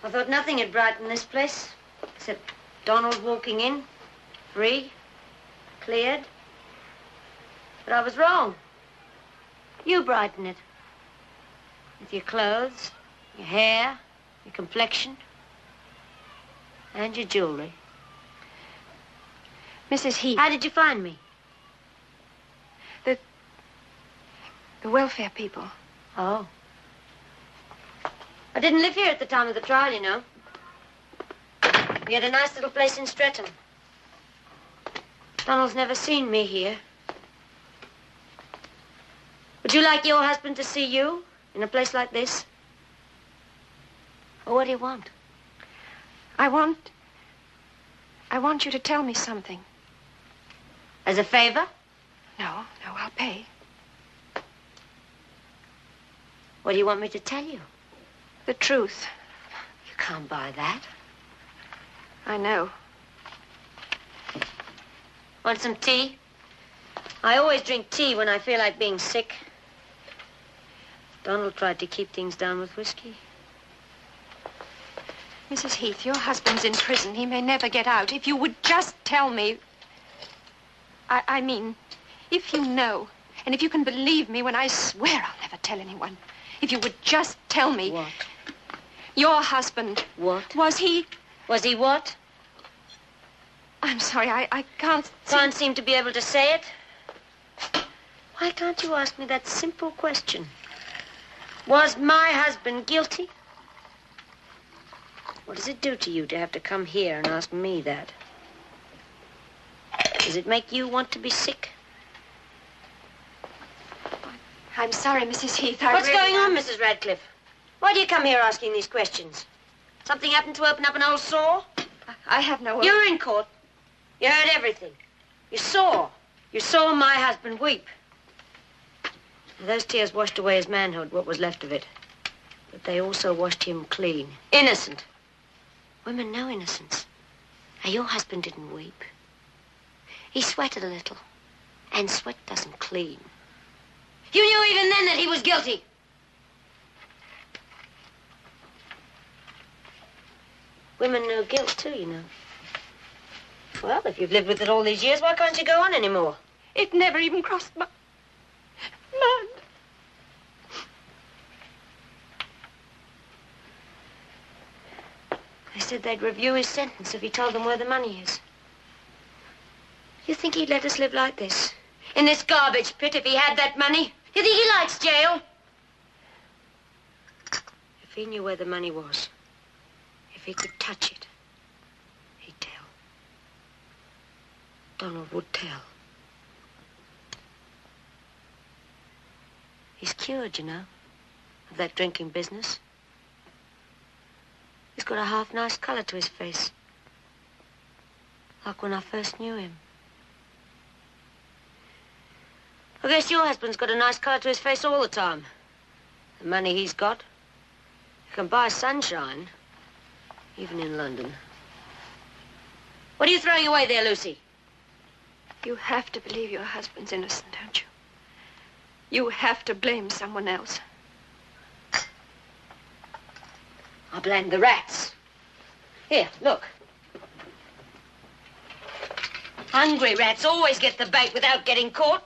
I thought nothing had brightened this place, except Donald walking in, free, cleared. But I was wrong. You brighten it. With your clothes, your hair, your complexion, and your jewelry. Mrs. Heath. How did you find me? The welfare people. Oh. I didn't live here at the time of the trial, you know. We had a nice little place in Streatham. Donald's never seen me here. Would you like your husband to see you in a place like this? Or what do you want? I want you to tell me something. As a favor? No, I'll pay. What do you want me to tell you? The truth. You can't buy that. I know. Want some tea? I always drink tea when I feel like being sick. Donald tried to keep things down with whiskey. Mrs. Heath, your husband's in prison. He may never get out. If you would just tell me... I mean, if you know, and if you can believe me when I swear I'll never tell anyone. If you would just tell me... What? Your husband... What? Was he... Was he what? I'm sorry, I can't... Can't seem to be able to say it? Why can't you ask me that simple question? Was my husband guilty? What does it do to you to have to come here and ask me that? Does it make you want to be sick? I'm sorry, Mrs. Heath. What's going on, Mrs. Radcliffe? Why do you come here asking these questions? Something happened to open up an old sore? I have no... You were in court. You heard everything. You saw. You saw my husband weep. Those tears washed away his manhood, what was left of it. But they also washed him clean. Innocent. Women know innocence. Now, your husband didn't weep. He sweated a little. And sweat doesn't clean. You knew even then that he was guilty. Women know guilt, too, you know. Well, if you've lived with it all these years, why can't you go on anymore? It never even crossed my mind. They said they'd review his sentence if he told them where the money is. You think he'd let us live like this? In this garbage pit if he had that money? You think he likes jail? If he knew where the money was, if he could touch it, he'd tell. Donald would tell. He's cured, you know, of that drinking business. He's got a half-nice color to his face. Like when I first knew him. I guess your husband's got a nice color to his face all the time. The money he's got. You can buy sunshine, even in London. What are you throwing away there, Lucy? You have to believe your husband's innocent, don't you? You have to blame someone else. I blame the rats. Here, look. Hungry rats always get the bait without getting caught.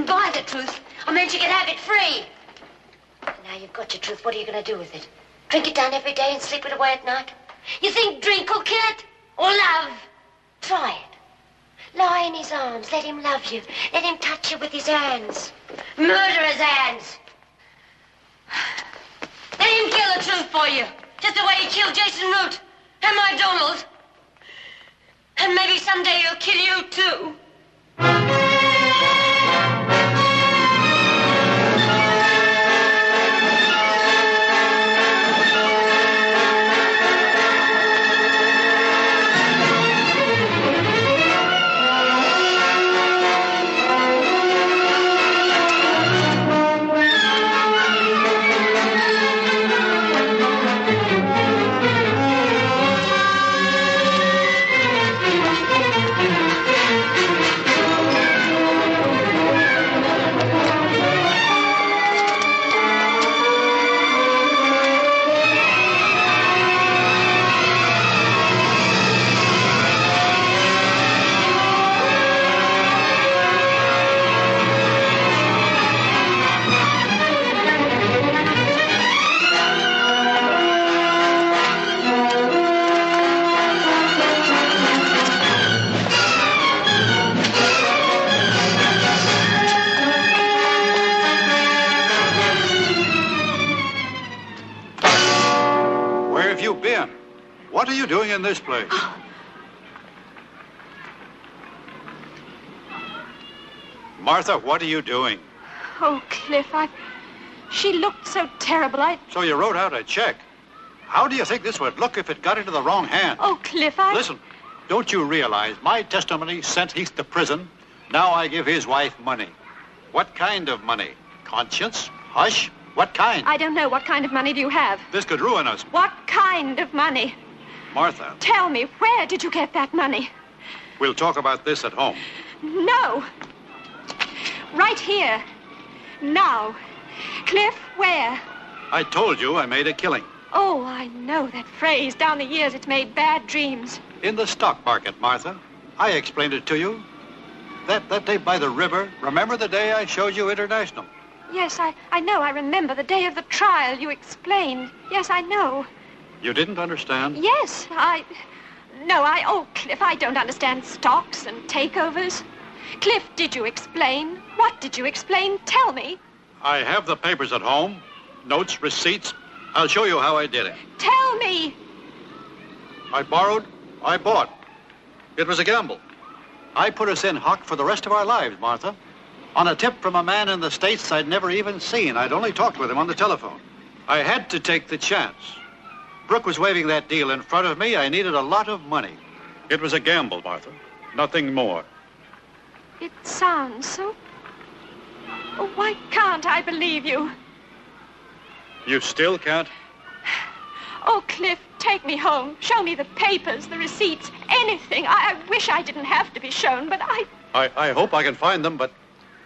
Buy the truth. I meant you could have it free. Now you've got your truth. What are you going to do with it? Drink it down every day and sleep it away at night? You think drink will kill it? Or love? Try it. Lie in his arms. Let him love you. Let him touch you with his hands. Murderer's hands. Let him kill the truth for you. Just the way he killed Jason Root. And my Donald. And maybe someday he'll kill you, too. What are you doing in this place? Martha, what are you doing? Oh, Cliff, she looked so terrible. So you wrote out a check. How do you think this would look if it got into the wrong hand? Oh, Cliff, Listen, don't you realize my testimony sent Heath to prison? Now I give his wife money. What kind of money? Conscience? Hush? What kind? I don't know. What kind of money do you have? This could ruin us. What kind of money? Martha. Tell me, where did you get that money? We'll talk about this at home. No. Right here. Now. Cliff, where? I told you I made a killing. Oh, I know that phrase. Down the years, it's made bad dreams. In the stock market, Martha. I explained it to you. That day by the river. Remember the day I showed you International? Yes, I know. I remember the day of the trial. You explained. Yes, I know. You didn't understand? Yes, oh, Cliff, I don't understand stocks and takeovers. Cliff, did you explain? What did you explain? Tell me. I have the papers at home. Notes, receipts. I'll show you how I did it. Tell me. I borrowed. I bought. It was a gamble. I put us in hock for the rest of our lives, Martha. On a tip from a man in the States I'd never even seen. I'd only talked with him on the telephone. I had to take the chance. Brooke was waving that deal in front of me. I needed a lot of money. It was a gamble, Martha. Nothing more. It sounds so... Oh, why can't I believe you? You still can't? Oh, Cliff, take me home. Show me the papers, the receipts, anything. I wish I didn't have to be shown, but I hope I can find them, but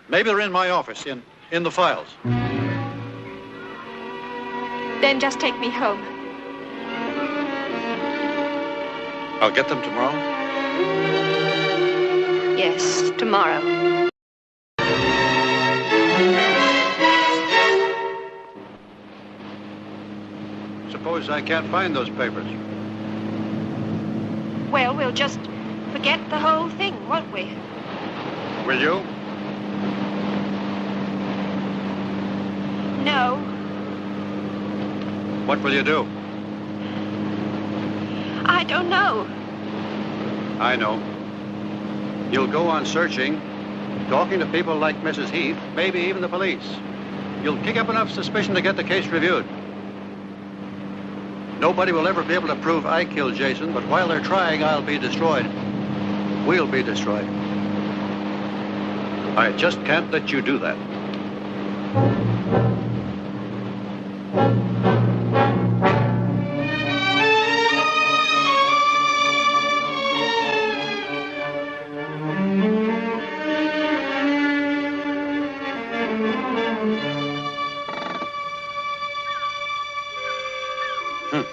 maybe they're in my office, in the files. Then just take me home. I'll get them tomorrow? Yes, tomorrow. Suppose I can't find those papers. Well, we'll just forget the whole thing, won't we? Will you? No. What will you do? I don't know. I know. You'll go on searching, talking to people like Mrs. Heath, maybe even the police. You'll kick up enough suspicion to get the case reviewed. Nobody will ever be able to prove I killed Jason, but while they're trying, I'll be destroyed. We'll be destroyed. I just can't let you do that.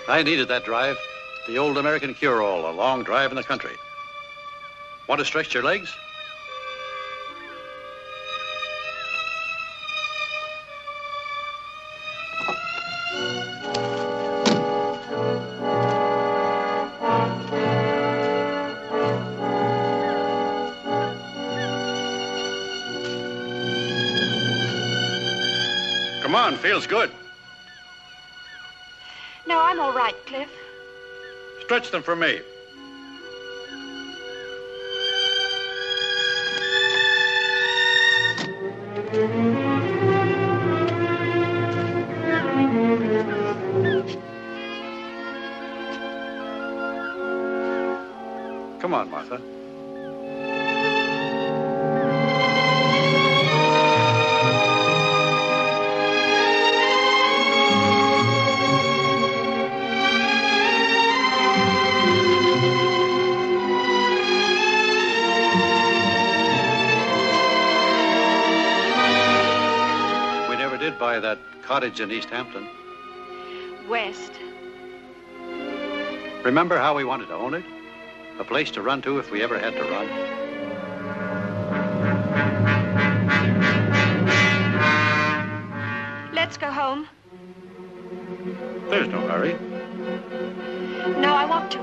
I needed that drive. The old American cure-all, a long drive in the country. Want to stretch your legs? Come on, feels good. No, I'm all right, Cliff. Stretch them for me. Come on, Martha. Buy that cottage in East Hampton. West. Remember how we wanted to own it? A place to run to if we ever had to run. Let's go home. There's no hurry. No, I want to.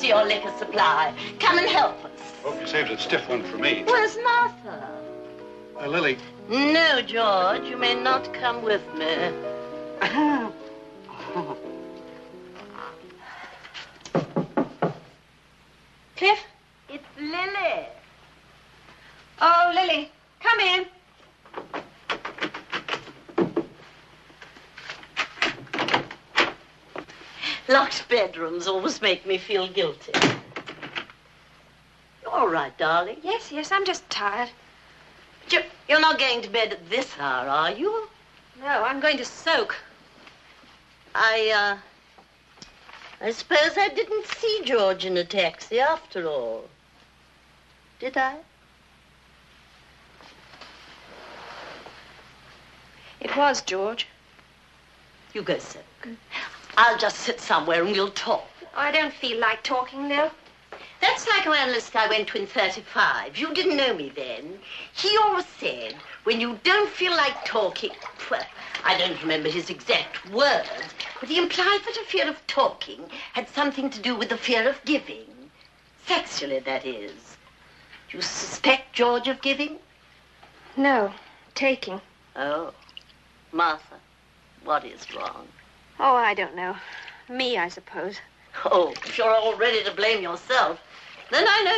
Your liquor supply. Come and help us. Hope you saved a stiff one for me. Where's Martha? Lily. No, George, you may not come with me. Cliff? It's Lily. Oh, Lily, come in. Locked bedrooms always make me feel guilty. You all right, darling? Yes, I'm just tired. But you're not going to bed at this hour, are you? No, I'm going to soak. I suppose I didn't see George in a taxi after all. Did I? It was George. You go soak. I'll just sit somewhere and we'll talk. Oh, I don't feel like talking, Lil. That psychoanalyst I went to in 35, you didn't know me then. He always said, when you don't feel like talking, well, I don't remember his exact words, but he implied that a fear of talking had something to do with the fear of giving. Sexually, that is. Do you suspect George of giving? No, taking. Oh, Martha, what is wrong? Oh, I don't know. Me, I suppose. Oh, if you're all ready to blame yourself, then I know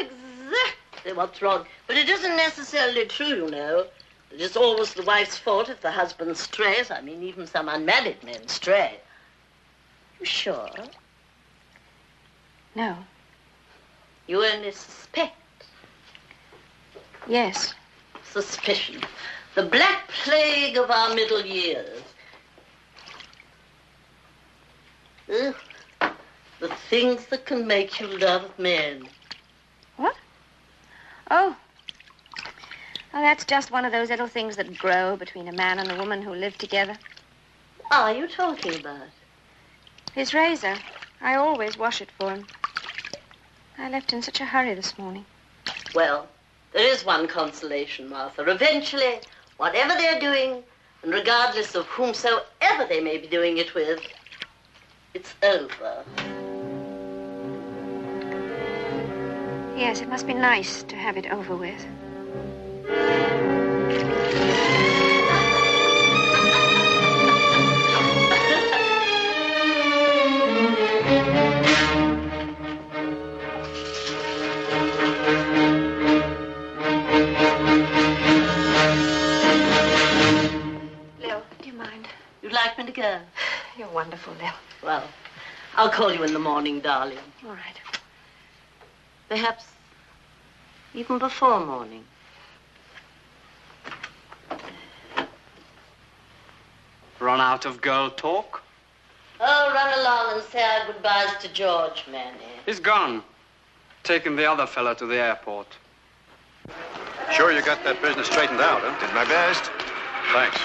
exactly what's wrong. But it isn't necessarily true, you know. It is always the wife's fault if the husband strays. I mean, even some unmarried men stray. You sure? No. You only suspect. Yes. Suspicion. The black plague of our middle years. Ugh. The things that can make you love men. What? Oh. Oh, that's just one of those little things that grow between a man and a woman who live together. What are you talking about? His razor. I always wash it for him. I left in such a hurry this morning. Well, there is one consolation, Martha. Eventually, whatever they're doing, and regardless of whomsoever they may be doing it with, it's over. Yes, it must be nice to have it over with. Lil, do you mind? You'd like me to go? You're wonderful, Lil. Well, I'll call you in the morning, darling. All right. Perhaps even before morning. Run out of girl talk? Oh, run along and say our goodbyes to George, Manny. He's gone. Taking the other fella to the airport. Sure you got that business straightened out, huh? Did my best. Thanks.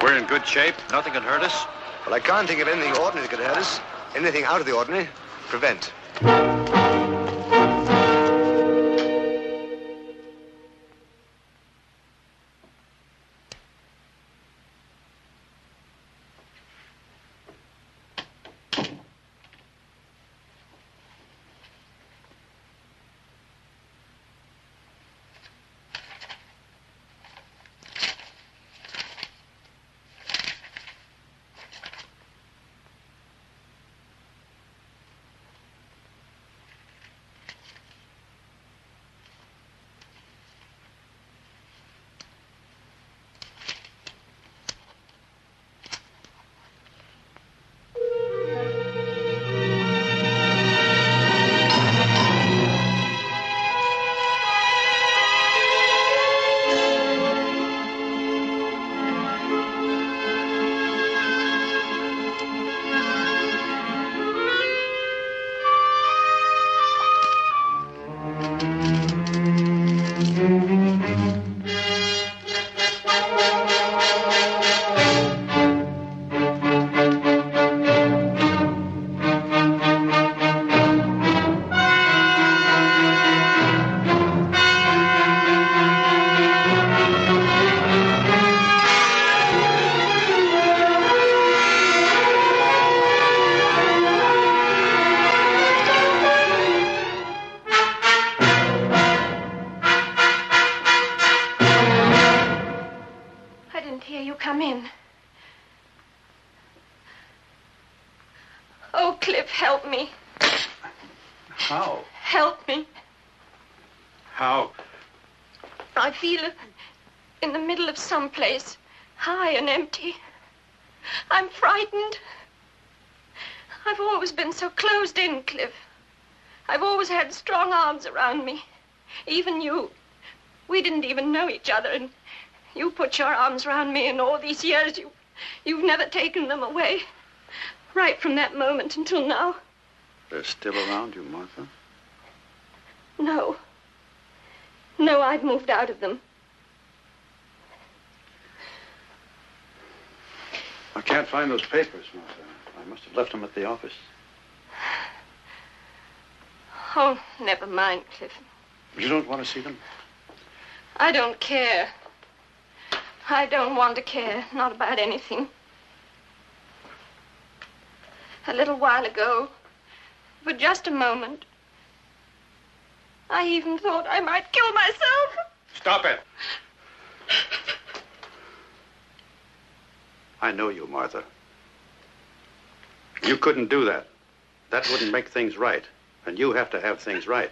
We're in good shape. Nothing can hurt us. Well, I can't think of anything ordinary that could hurt us. Anything out of the ordinary, prevent. Help me. How? Help me. How? I feel in the middle of some place, high and empty. I'm frightened. I've always been so closed in, Cliff. I've always had strong arms around me. Even you. We didn't even know each other, and you put your arms around me, and all these years you've never taken them away. Right from that moment until now. They're still around you, Martha? No. No, I've moved out of them. I can't find those papers, Martha. I must have left them at the office. Oh, never mind, Cliff. You don't want to see them? I don't care. I don't want to care, not about anything. A little while ago, for just a moment, I even thought I might kill myself. Stop it. I know you, Martha. You couldn't do that. That wouldn't make things right. And you have to have things right.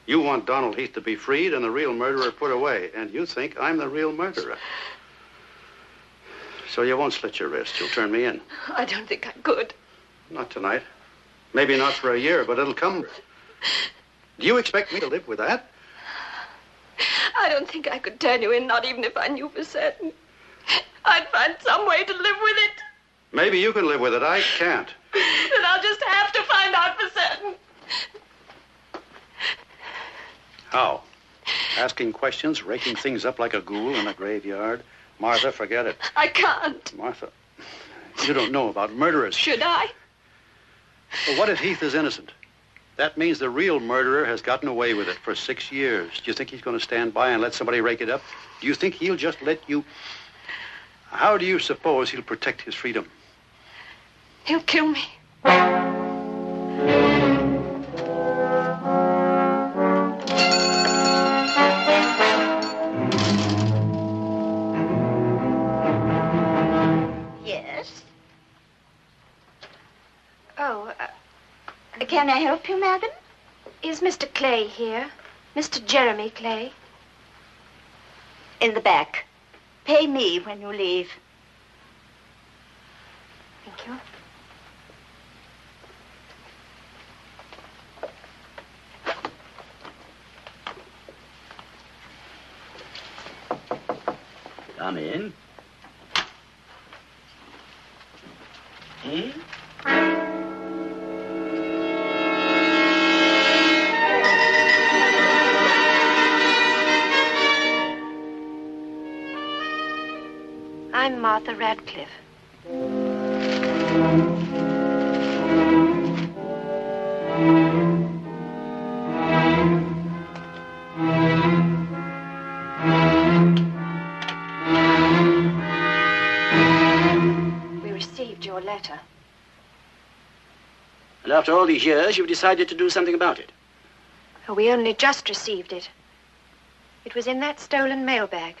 You want Donald Heath to be freed and the real murderer put away. And you think I'm the real murderer. So you won't slit your wrist. You'll turn me in. I don't think I could. Not tonight. Maybe not for a year, but it'll come. Do you expect me to live with that? I don't think I could turn you in, not even if I knew for certain. I'd find some way to live with it. Maybe you can live with it. I can't. Then I'll just have to find out for certain. How? Asking questions, raking things up like a ghoul in a graveyard? Martha, forget it. I can't. Martha, you don't know about murderers. Should I? Well, what if Heath is innocent? That means the real murderer has gotten away with it for 6 years. Do you think he's going to stand by and let somebody rake it up? Do you think he'll just let you... How do you suppose he'll protect his freedom? He'll kill me. Yes? Oh, Can I help you, madam? Is Mr. Clay here? Mr. Jeremy Clay? In the back. Pay me when you leave. Thank you. Come in. I'm Martha Radcliffe. We received your letter. And after all these years, you've decided to do something about it. Oh, we only just received it. It was in that stolen mailbag.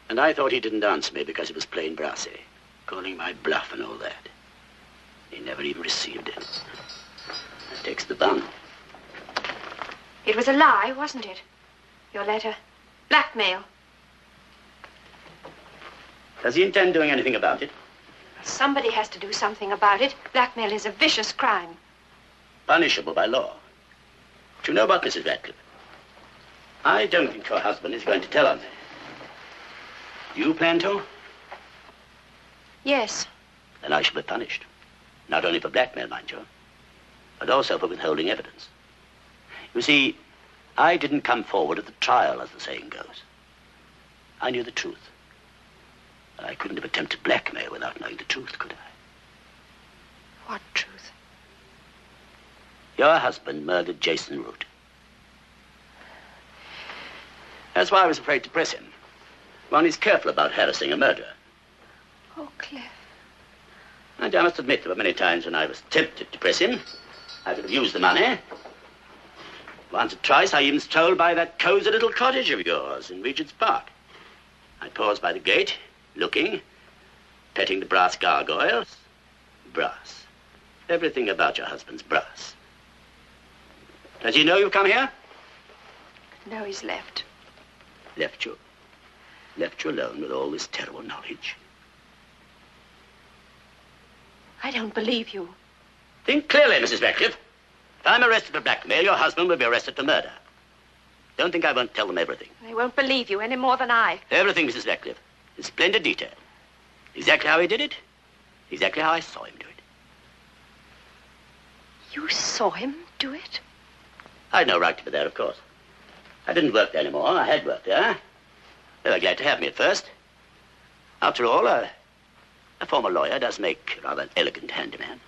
And I thought he didn't answer me because it was plain brassy, calling my bluff and all that. He never even received it. That takes the bun. It was a lie, wasn't it? Your letter. Blackmail. Does he intend doing anything about it? Somebody has to do something about it. Blackmail is a vicious crime. Punishable by law. But you know about Mrs. Radcliffe. I don't think her husband is going to tell on her. Do you plan to? Yes. Then I shall be punished. Not only for blackmail, mind you, but also for withholding evidence. You see, I didn't come forward at the trial, as the saying goes. I knew the truth. I couldn't have attempted blackmail without knowing the truth, could I? What truth? Your husband murdered Jason Root. That's why I was afraid to press him. One is careful about harassing a murderer. Oh, Cliff. And I must admit there were many times when I was tempted to press him. I could have used the money. Once or twice I even strolled by that cozy little cottage of yours in Regent's Park. I paused by the gate, looking, petting the brass gargoyles, brass. Everything about your husband's brass. Does he know you've come here? No, he's left. Left you? Left you alone with all this terrible knowledge? I don't believe you. Think clearly, Mrs. Radcliffe. If I'm arrested for blackmail, your husband will be arrested for murder. Don't think I won't tell them everything. They won't believe you any more than I. Everything, Mrs. Radcliffe, in splendid detail. Exactly how he did it, exactly how I saw him do it. You saw him do it? I'd no right to be there, of course. I didn't work there anymore. I had worked there. They were glad to have me at first. After all, a former lawyer does make rather an elegant handyman.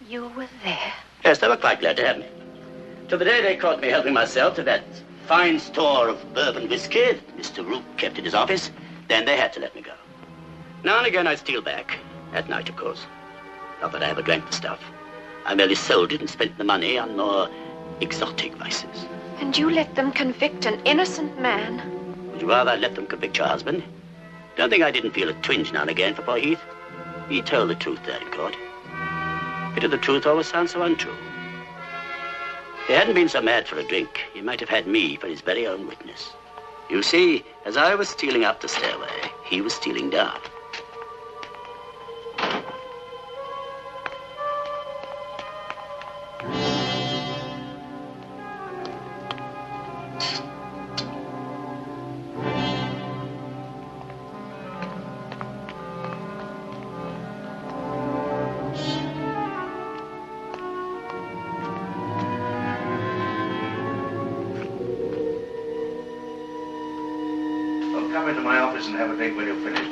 You were there? Yes, they were quite glad to have me. To the day they caught me helping myself to that fine store of bourbon whiskey that Mr. Rook kept in his office, then they had to let me go. Now and again I'd steal back. At night, of course. Not that I ever drank the stuff. I merely sold it and spent the money on more exotic vices. And you let them convict an innocent man? Would you rather I let them convict your husband? Don't think I didn't feel a twinge now and again for poor Heath. He told the truth there in court. Pity the truth always sounds so untrue. If he hadn't been so mad for a drink, he might have had me for his very own witness. You see, as I was stealing up the stairway, he was stealing down. Come into my office and have a drink when you're finished.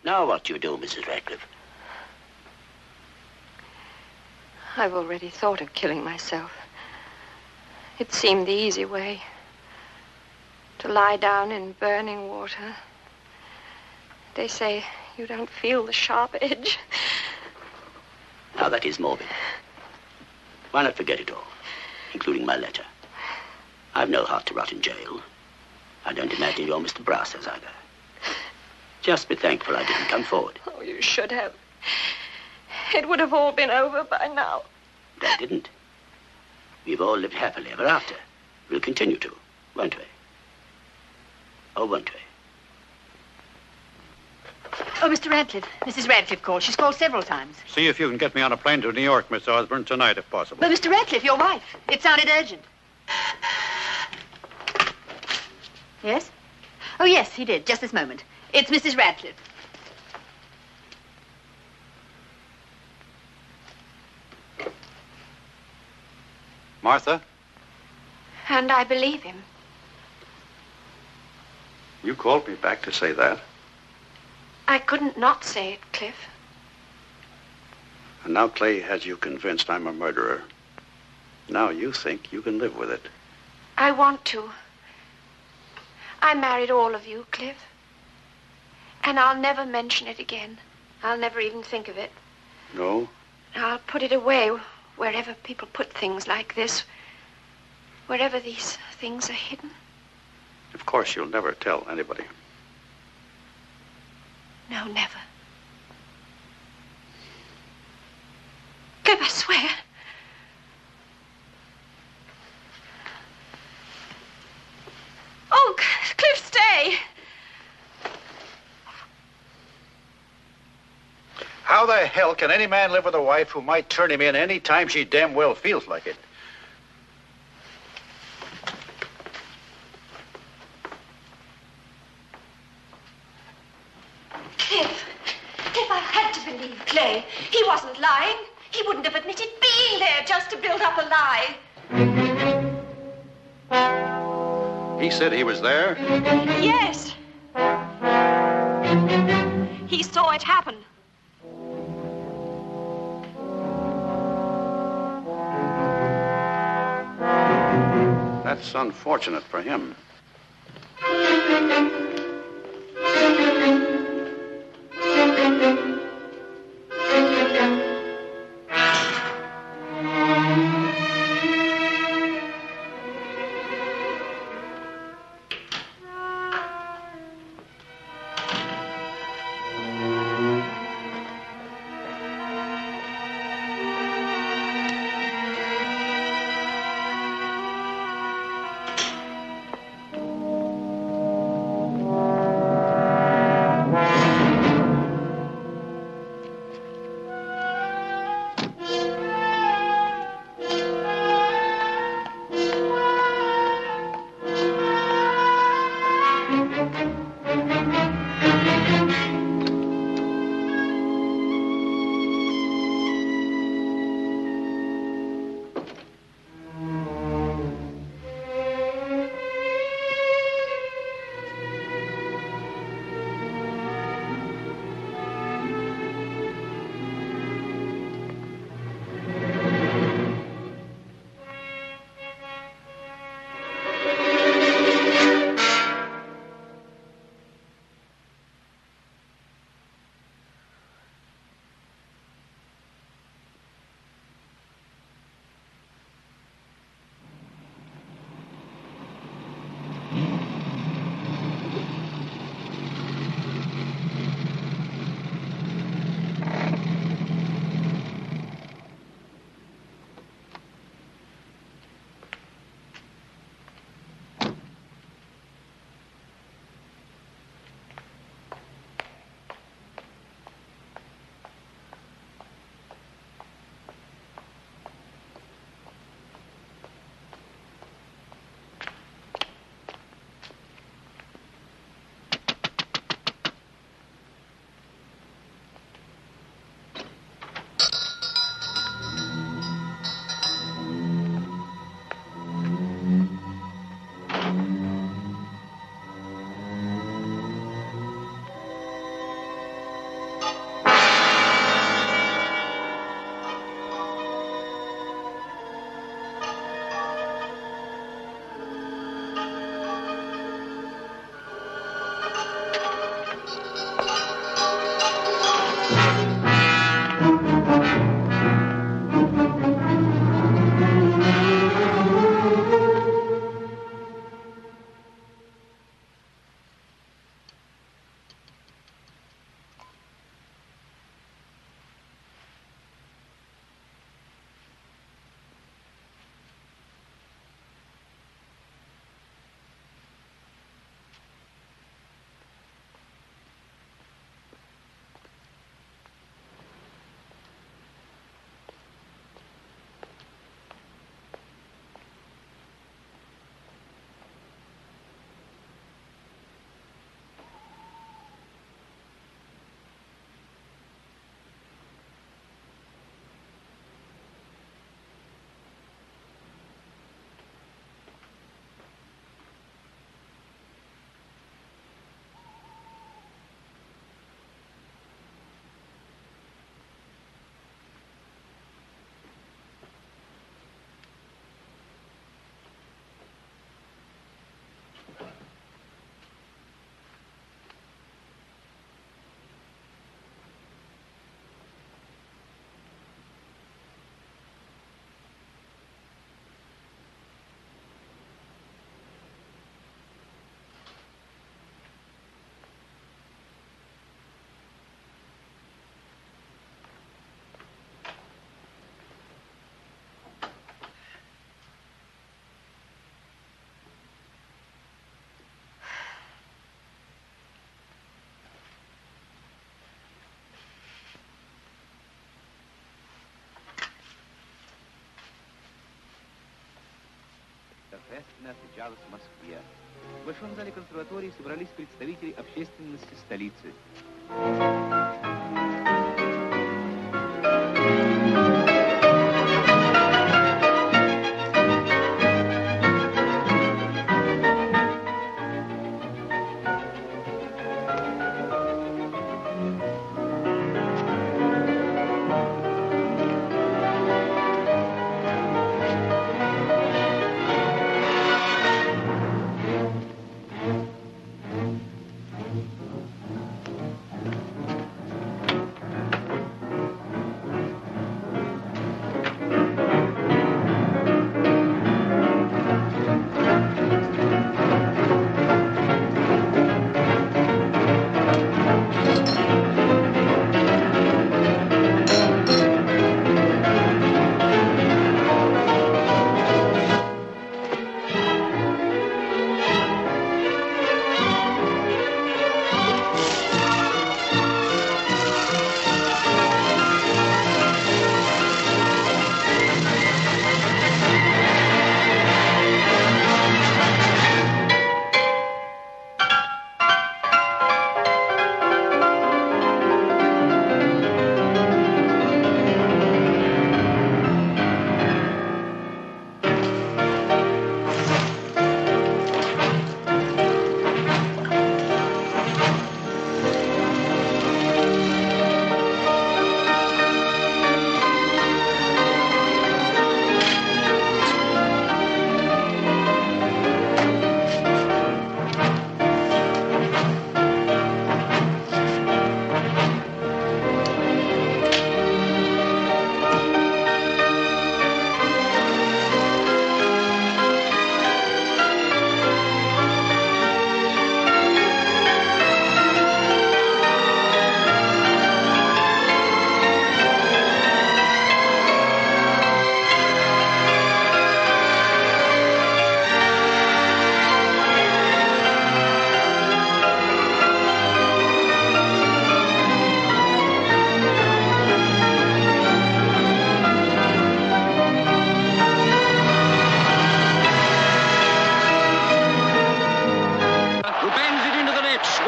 Now what do you do, Mrs. Radcliffe? I've already thought of killing myself. It seemed the easy way. To lie down in burning water. They say you don't feel the sharp edge. Now that is morbid. Why not forget it all, including my letter? I've no heart to rot in jail. I don't imagine your Mr. Brass has either. Just be thankful I didn't come forward. Oh, you should have. It would have all been over by now. They didn't. We've all lived happily ever after. We'll continue to, won't we? Oh, won't we? Oh, Mr. Radcliffe. Mrs. Radcliffe called. She's called several times. See if you can get me on a plane to New York, Miss Osborne, tonight, if possible. But, Mr. Radcliffe, your wife. It sounded urgent. Yes? Oh, yes, he did. Just this moment. It's Mrs. Radcliffe. Martha? And I believe him. You called me back to say that. I couldn't not say it, Cliff. And now Clay has you convinced I'm a murderer. Now you think you can live with it. I want to. I married all of you, Cliff. And I'll never mention it again. I'll never even think of it. No? I'll put it away wherever people put things like this. Wherever these things are hidden. Of course you'll never tell anybody. No, never. Cliff, I swear. Oh, Cliff, stay. How the hell can any man live with a wife who might turn him in any time she damn well feels like it? Cliff, I had to believe Clay. He wasn't lying. He wouldn't have admitted being there just to build up a lie. He said he was there? Yes. He saw it happen. That's unfortunate for him. торжественно отмечалась в Москве. В Большом зале консерватории собрались представители общественности столицы.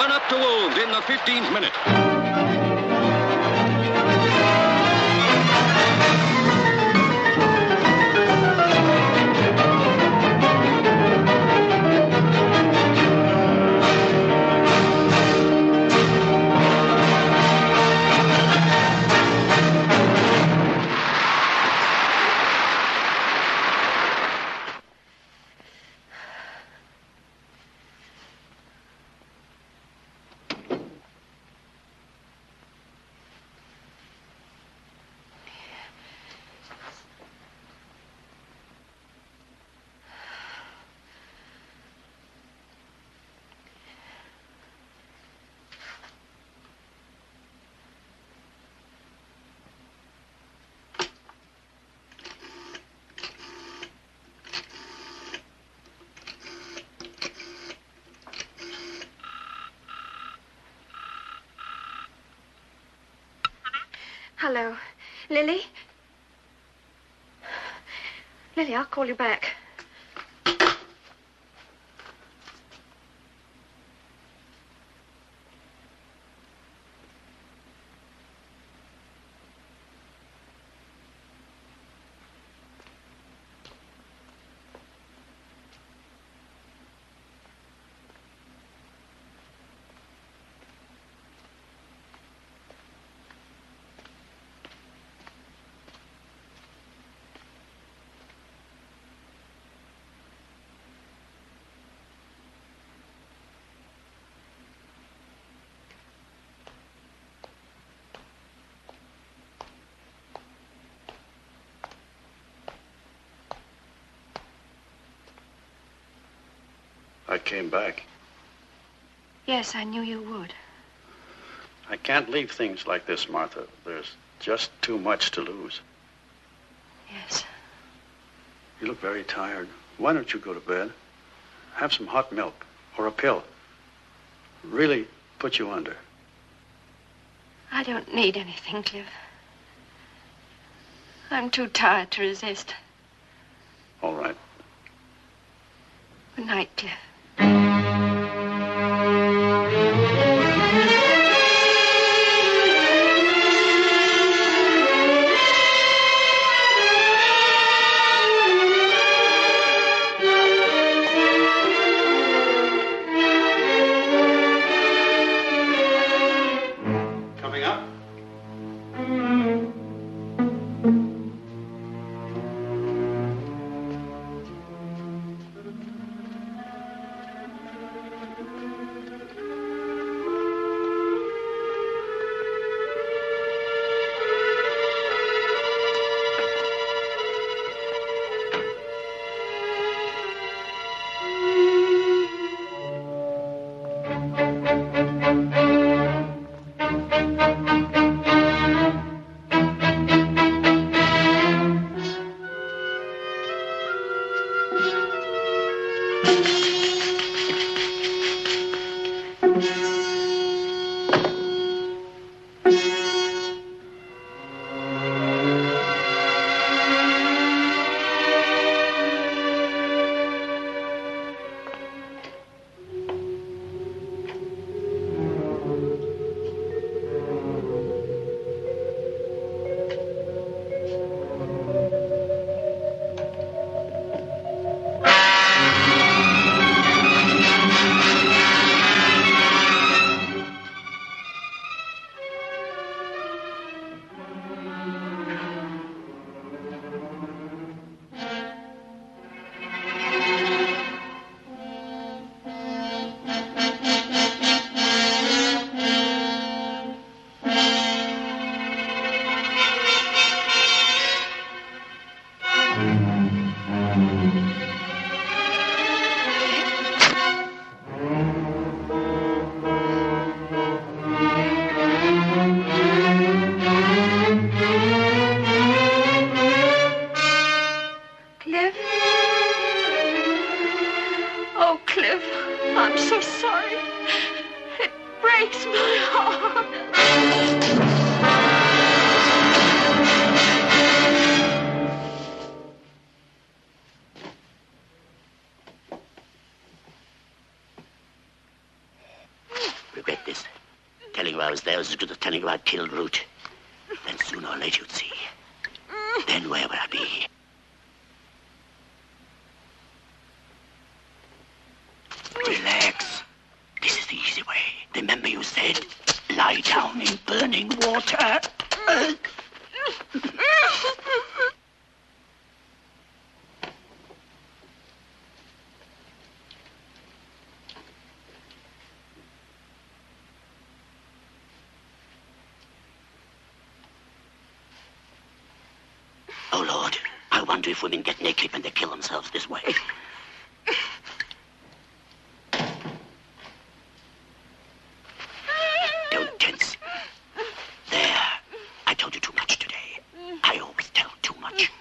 run up to wound in the 15th minute. Hello. Lily? Lily, I'll call you back. I came back. Yes, I knew you would. I can't leave things like this, Martha. There's just too much to lose. Yes. You look very tired. Why don't you go to bed? Have some hot milk or a pill. Really put you under. I don't need anything, Cliff. I'm too tired to resist. All right. Good night, Cliff. Coming up? regret this. Telling you I was there was as good as telling you I'd killed Root. Then sooner or later you'd see. Then where would I be? Relax. This is the easy way. Remember you said, lie down in burning water. Oh, Lord, I wonder if women get naked when they kill themselves this way. Don't tense. There. I told you too much today. I always tell too much.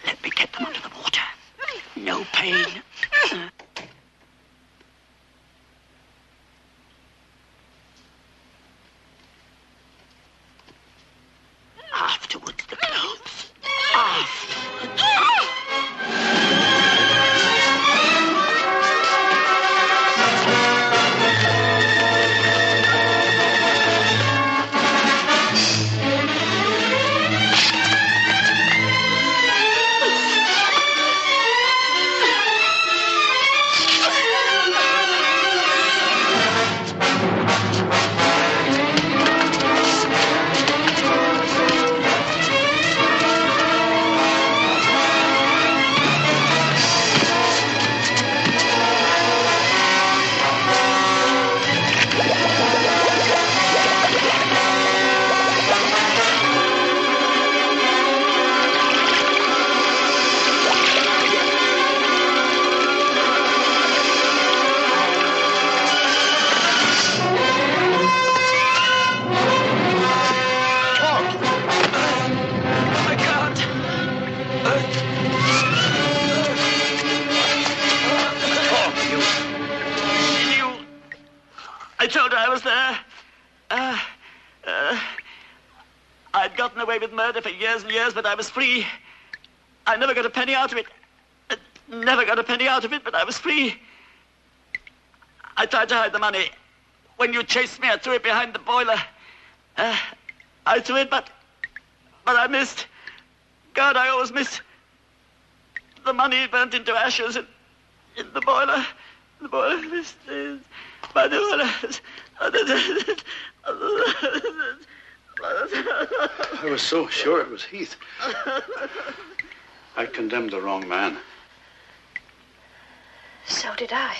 Let me get them under the water. No pain. Afterwards, the clothes. Afterwards. I told her I was there. I'd gotten away with murder for years and years, but I was free. I never got a penny out of it. Never got a penny out of it, but I was free. I tried to hide the money. When you chased me, I threw it behind the boiler. I threw it, but I missed. God, I always miss. The money burnt into ashes in the boiler. The boiler missed. By the boiler. I was so sure it was Heath. I condemned the wrong man. So did I.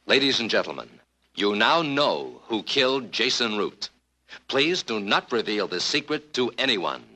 Ladies and gentlemen, you now know who killed Jason Root. Please do not reveal this secret to anyone.